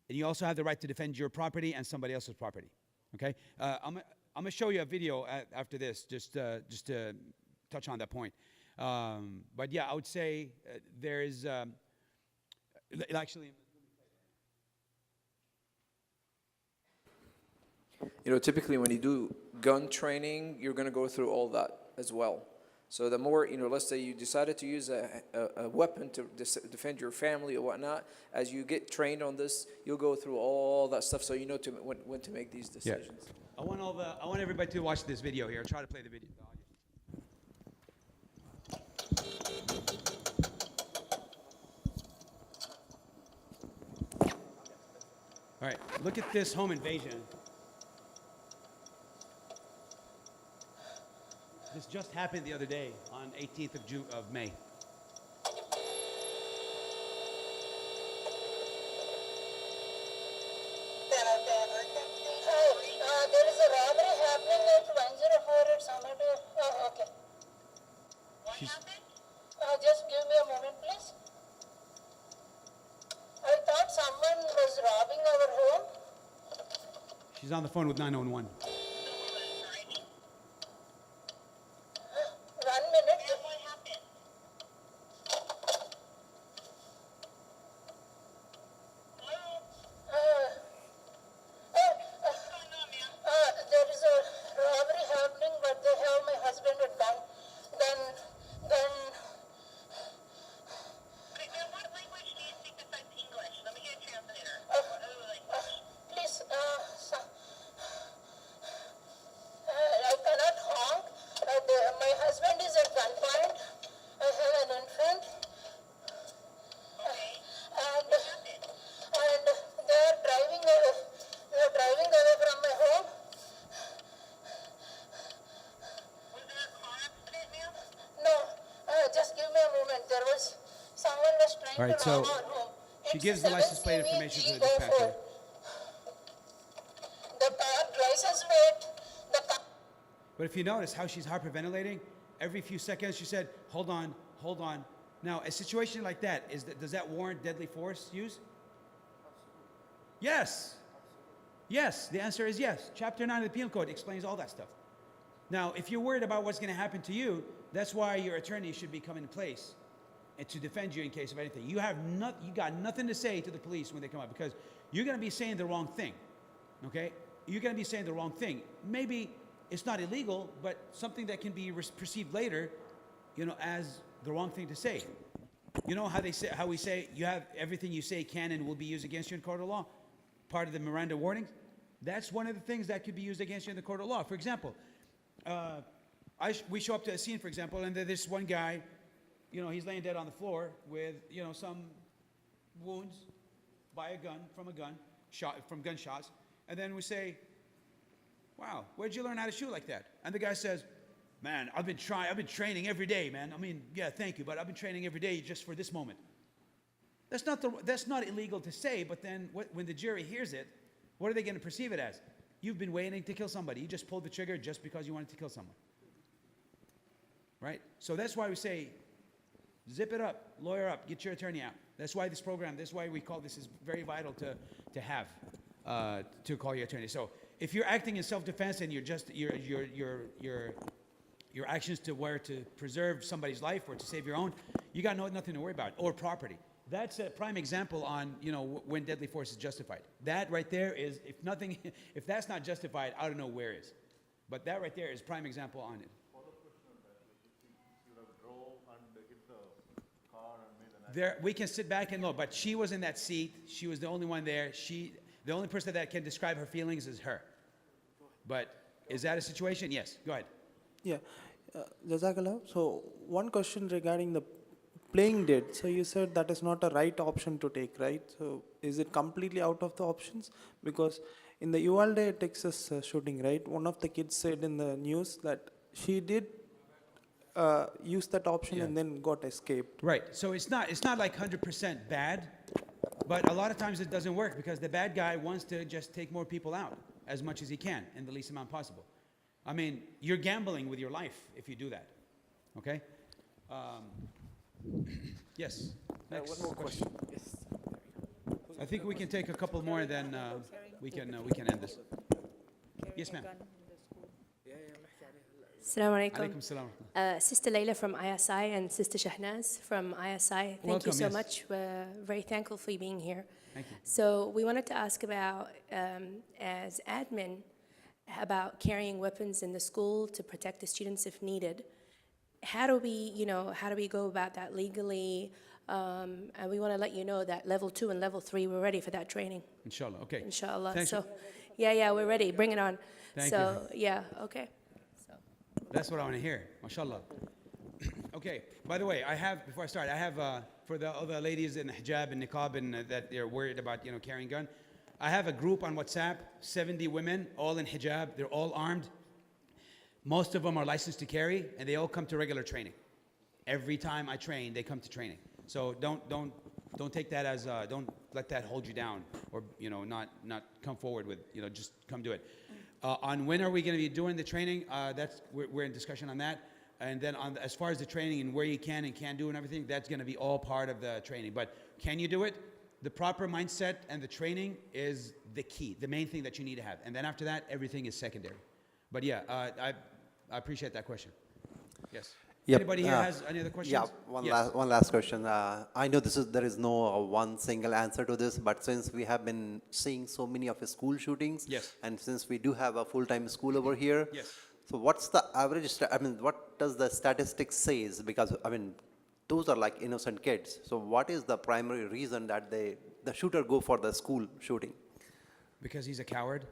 [SPEAKER 1] And you also have the right to defend your property and somebody else's property. Okay? I'm going to show you a video after this, just to touch on that point. But yeah, I would say there is actually.
[SPEAKER 6] Typically when you do gun training, you're going to go through all that as well. So the more, let's say you decided to use a weapon to defend your family or whatnot, as you get trained on this, you'll go through all that stuff so you know when to make these decisions.
[SPEAKER 1] Yeah. I want everybody to watch this video here. Try to play the video. All right, look at this home invasion. This just happened the other day on 18th of May.
[SPEAKER 3] There is a robbery happening at 104 at Summit. Oh, okay. What happened? Just give me a moment, please. I thought someone was robbing our home.
[SPEAKER 1] She's on the phone with 911.
[SPEAKER 3] 1 minute. What happened? There is a robbery happening, but they have my husband at gun. Then. What language do you speak besides English? Let me get a translator. Please, I cannot honk. My husband is at gunpoint. I have an infant. Okay. And they are driving away. They are driving away from my home. Was there a car accident, ma'am? No. Just give me a moment. Someone was trying
[SPEAKER 1] All right,
[SPEAKER 3] to
[SPEAKER 1] so
[SPEAKER 3] rob our home.
[SPEAKER 1] she
[SPEAKER 3] It's
[SPEAKER 1] gives the license plate
[SPEAKER 3] 7CV
[SPEAKER 1] information to the
[SPEAKER 3] G04.
[SPEAKER 1] dispatcher.
[SPEAKER 3] The car license plate. The car.
[SPEAKER 1] But if you notice how she's hyperventilating, every few seconds she said, hold on. Now, a situation like that, does that warrant deadly force use? Yes. Yes, the answer is yes. Chapter 9 of the Penal Code explains all that stuff. Now, if you're worried about what's going to happen to you, that's why your attorney should be coming in place and to defend you in case of anything. You got nothing to say to the police when they come up because you're going to be saying the wrong thing. Okay? You're going to be saying the wrong thing. Maybe it's not illegal, but something that can be perceived later, as the wrong thing to say. You know how we say you have everything you say can and will be used against you in court of law? Part of the Miranda warnings. That's one of the things that could be used against you in the court of law. For example, we show up to a scene, for example, and this one guy, he's laying dead on the floor with, some wounds from gunshots. And then we say, wow, where'd you learn how to shoot like that? And the guy says, man, I've been training every day, man. Yeah, thank you, but I've been training every day just for this moment. That's not illegal to say, but then when the jury hears it, what are they going to perceive it as? You've been waiting to kill somebody. You just pulled the trigger just because you wanted to kill someone. Right? So that's why we say, zip it up, lawyer up, get your attorney out. That's why this we call this is very vital to have, to call your attorney. So if you're acting in self-defense and your actions to preserve somebody's life or to save your own, you got nothing to worry about, or property. That's a prime example on, you know, when deadly force is justified. That right there is, if nothing, if that's not justified, I don't know where is. But that right there is prime example on it. There, we can sit back and look, but she was in that seat. She was the only one there. The only person that can describe her feelings is her. But is that a situation? Yes, go ahead.
[SPEAKER 11] Yeah, Jazakallah. So one question regarding the playing dead. So you said that is not a right option to take, right? So is it completely out of the options? Because in the Uvalde, Texas shooting, right, one of the kids said in the news that she did use that option and then got escaped.
[SPEAKER 1] Right. So it's not like 100% bad, but a lot of times it doesn't work because the bad guy wants to just take more people out as much as he can in the least amount possible. I mean, you're gambling with your life if you do that. Okay? Yes. Next
[SPEAKER 6] One more question. Yes.
[SPEAKER 1] I think we can take a couple more, then we can end this. Yes, ma'am.
[SPEAKER 12] Assalamu alaikum.
[SPEAKER 1] Alaikum salam.
[SPEAKER 12] Sister Layla from ISI and Sister Shahnaz from ISI. Thank
[SPEAKER 1] Welcome,
[SPEAKER 12] you so
[SPEAKER 1] yes.
[SPEAKER 12] much. We're very thankful for you being here.
[SPEAKER 1] Thank you.
[SPEAKER 12] So we wanted to ask about, as admin, about carrying weapons in the school to protect the students if needed. How do we go about that legally? And we want to let you know that level 2 and level 3, we're ready for that training.
[SPEAKER 1] Inshallah. Okay.
[SPEAKER 12] Inshallah.
[SPEAKER 1] Thanks.
[SPEAKER 12] So, yeah, we're ready. Bring it on.
[SPEAKER 1] Thank
[SPEAKER 12] so, yeah, okay.
[SPEAKER 1] That's what I want to hear. MashaAllah. Okay. By the way, before I start, I have for the other ladies in hijab and niqab and that they're worried about, you know, carrying gun. I have a group on WhatsApp, 70 women, all in hijab. They're all armed. Most of them are licensed to carry, and they all come to regular training. Every time I train, they come to training. So don't take that as don't let that hold you down, or you know, not come forward with, you know, just come do it. On when are we going to be doing the training? We're in discussion on that. And then as far as the training and where you can and can't do and everything, that's going to be all part of the training. But can you do it? The proper mindset and the training is the key, the main thing that you need to have. And then after that, everything is secondary. But yeah, I appreciate that question. Yes.
[SPEAKER 13] Yep.
[SPEAKER 1] Anybody here has any other questions?
[SPEAKER 13] Yeah, one last question. I know there is no one single answer to this, but since we have been seeing so many of the school shootings,
[SPEAKER 1] yes,
[SPEAKER 13] and since we do have a full-time school over here,
[SPEAKER 1] yes,
[SPEAKER 13] so what's the average, what does the statistics says? Because, those are like innocent kids. So what is the primary reason that the shooter go for the school shooting?
[SPEAKER 1] Because he's a coward.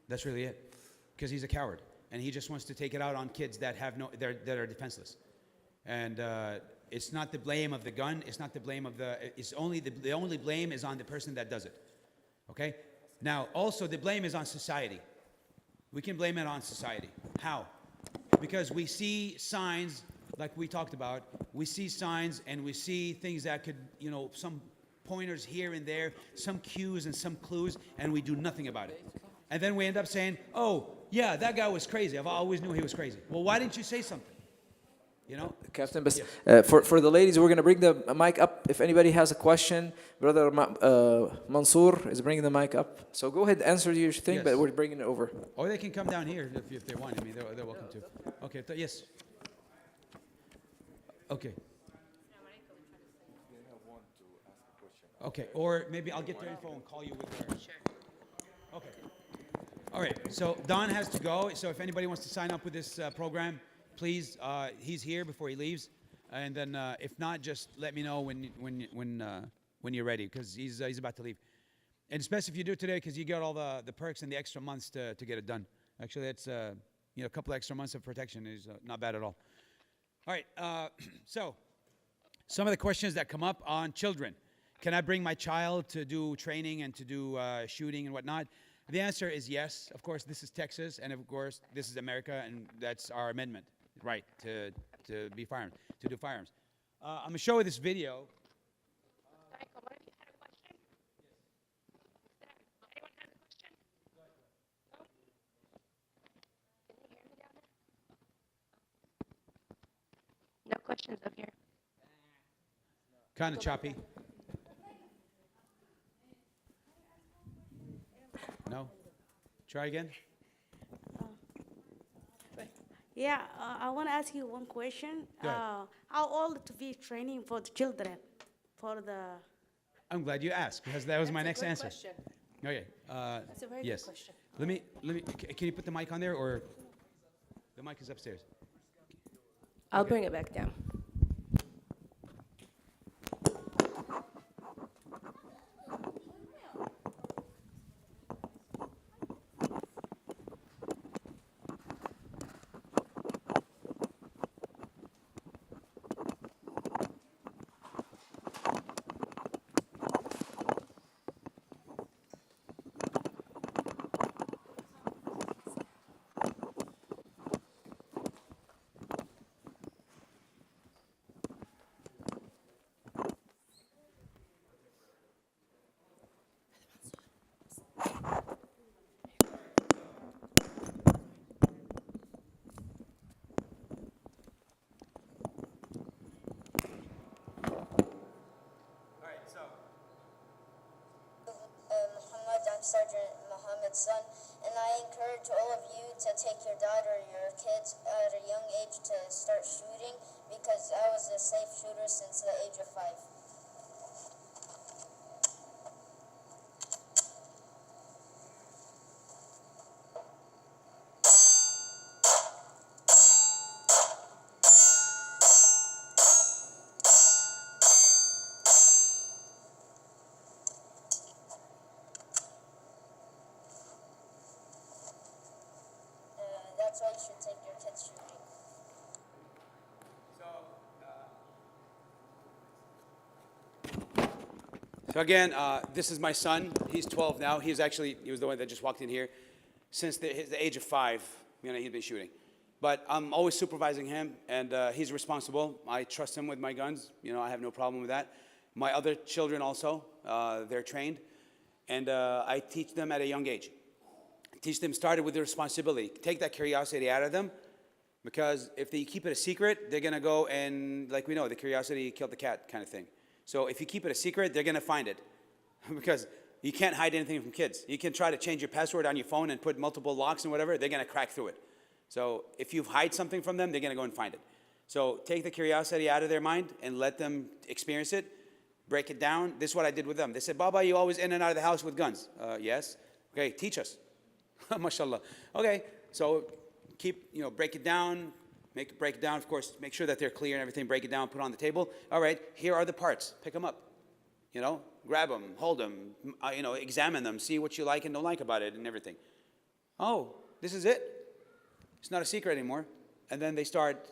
[SPEAKER 1] That's really it. Because he's a coward. And he just wants to take it out on kids that have that are defenseless. And it's not the blame of the gun. It's not the blame of it's only the only blame is on the person that does it. Okay? Now, also the blame is on society. We can blame it on society. How? Because we see signs, like we talked about, we see signs and we see things that could, you know, some pointers here and there, some cues and some clues, and we do nothing about it. And then we end up saying, oh, yeah, that guy was crazy. I've always knew he was crazy. Well, why didn't you say something? You know?
[SPEAKER 6] Captain, for the ladies, we're going to bring the mic up. If anybody has a question, Brother Mansour is bringing the mic up. So go ahead, answer your thing,
[SPEAKER 1] Yes.
[SPEAKER 6] but we're bringing it over.
[SPEAKER 1] Or they can come down here if they want. I mean, they're welcome to. Okay, yes. Okay. Okay, or maybe I'll get their info and call you with their... Sure. Okay. All right, so Don has to go. So if anybody wants to sign up with this program, please, he's here before he leaves. And then if not, just let me know when you're ready, because he's about to leave. And especially if you do it today, because you get all the perks and the extra months to get it done. Actually, that's a couple extra months of protection is not bad at all. All right, so some of the questions that come up on children. Can I bring my child to do training and to do shooting and whatnot? The answer is yes. Of course, this is Texas, and of course, this is America, and that's our amendment, right, to do firearms. I'm going to show you this video.
[SPEAKER 12] No questions up here.
[SPEAKER 1] Kind of choppy. No? Try again?
[SPEAKER 14] Yeah, I want to ask you one question.
[SPEAKER 1] Go ahead.
[SPEAKER 14] How old to be training for the children? For the
[SPEAKER 1] I'm glad you asked because that was my
[SPEAKER 12] That's a
[SPEAKER 1] next
[SPEAKER 12] good
[SPEAKER 1] answer.
[SPEAKER 12] question.
[SPEAKER 1] Okay.
[SPEAKER 12] That's a very
[SPEAKER 1] yes.
[SPEAKER 12] good question.
[SPEAKER 1] Let me. Can you put the mic on there, or the mic is upstairs?
[SPEAKER 12] I'll bring it back down.
[SPEAKER 3] Muhammad, I'm Sergeant Muhammad's son, and I encourage all of you to take your daughter or your kids at a young age to start shooting, because I was a safe shooter since the age of 5. That's why you should take your kids shooting.
[SPEAKER 1] So again, this is my son. He's 12 now. He was the one that just walked in here. Since the age of 5, he's been shooting. But I'm always supervising him, and he's responsible. I trust him with my guns. I have no problem with that. My other children also, they're trained, and I teach them at a young age. Teach them, started with the responsibility. Take that curiosity out of them, because if they keep it a secret, they're going to go and, like we know, the curiosity killed the cat kind of thing. So if you keep it a secret, they're going to find it, because you can't hide anything from kids. You can try to change your password on your phone and put multiple locks and whatever, they're going to crack through it. So if you hide something from them, they're going to go and find it. So take the curiosity out of their mind and let them experience it. Break it down. This is what I did with them. They said, Baba, you always in and out of the house with guns. Yes. Okay, teach us. MashaAllah. Okay, so break it down. Break it down, of course, make sure that they're clear and everything. Break it down, put it on the table. All right, here are the parts. Pick them up. Grab them, hold them, examine them, see what you like and don't like about it and everything. Oh, this is it? It's not a secret anymore. And then they start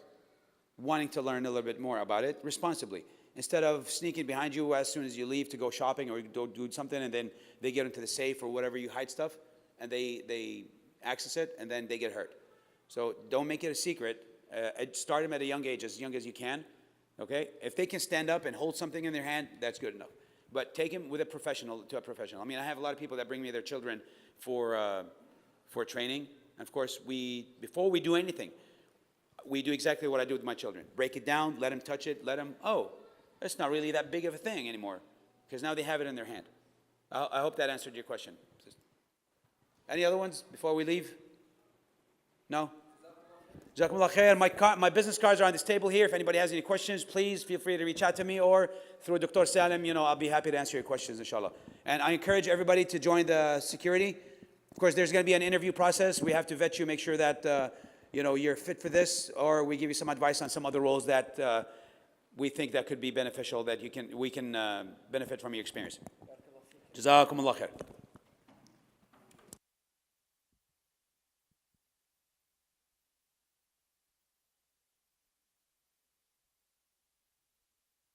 [SPEAKER 1] wanting to learn a little bit more about it responsibly. Instead of sneaking behind you as soon as you leave to go shopping or go do something, and then they get into the safe or whatever you hide stuff, and they access it, and then they get hurt. So don't make it a secret. Start them at a young age as you can, okay? If they can stand up and hold something in their hand, that's good enough. But take them with a professional. I mean, I have a lot of people that bring me their children for training. And of course, before we do anything, we do exactly what I do with my children. Break it down, let them touch it, it's not really that big of a thing anymore, because now they have it in their hand. I hope that answered your question. Any other ones before we leave? No? Jazakumullah khair. My business cards are on this table here. If anybody has any questions, please feel free to reach out to me, or through Dr. Salim, I'll be happy to answer your questions, inshallah. And I encourage everybody to join the security. Of course, there's going to be an interview process. We have to vet you, make sure that you're fit for this, or we give you some advice on some other roles that we think that could be beneficial, that we can benefit from your experience. Jazakumullah khair.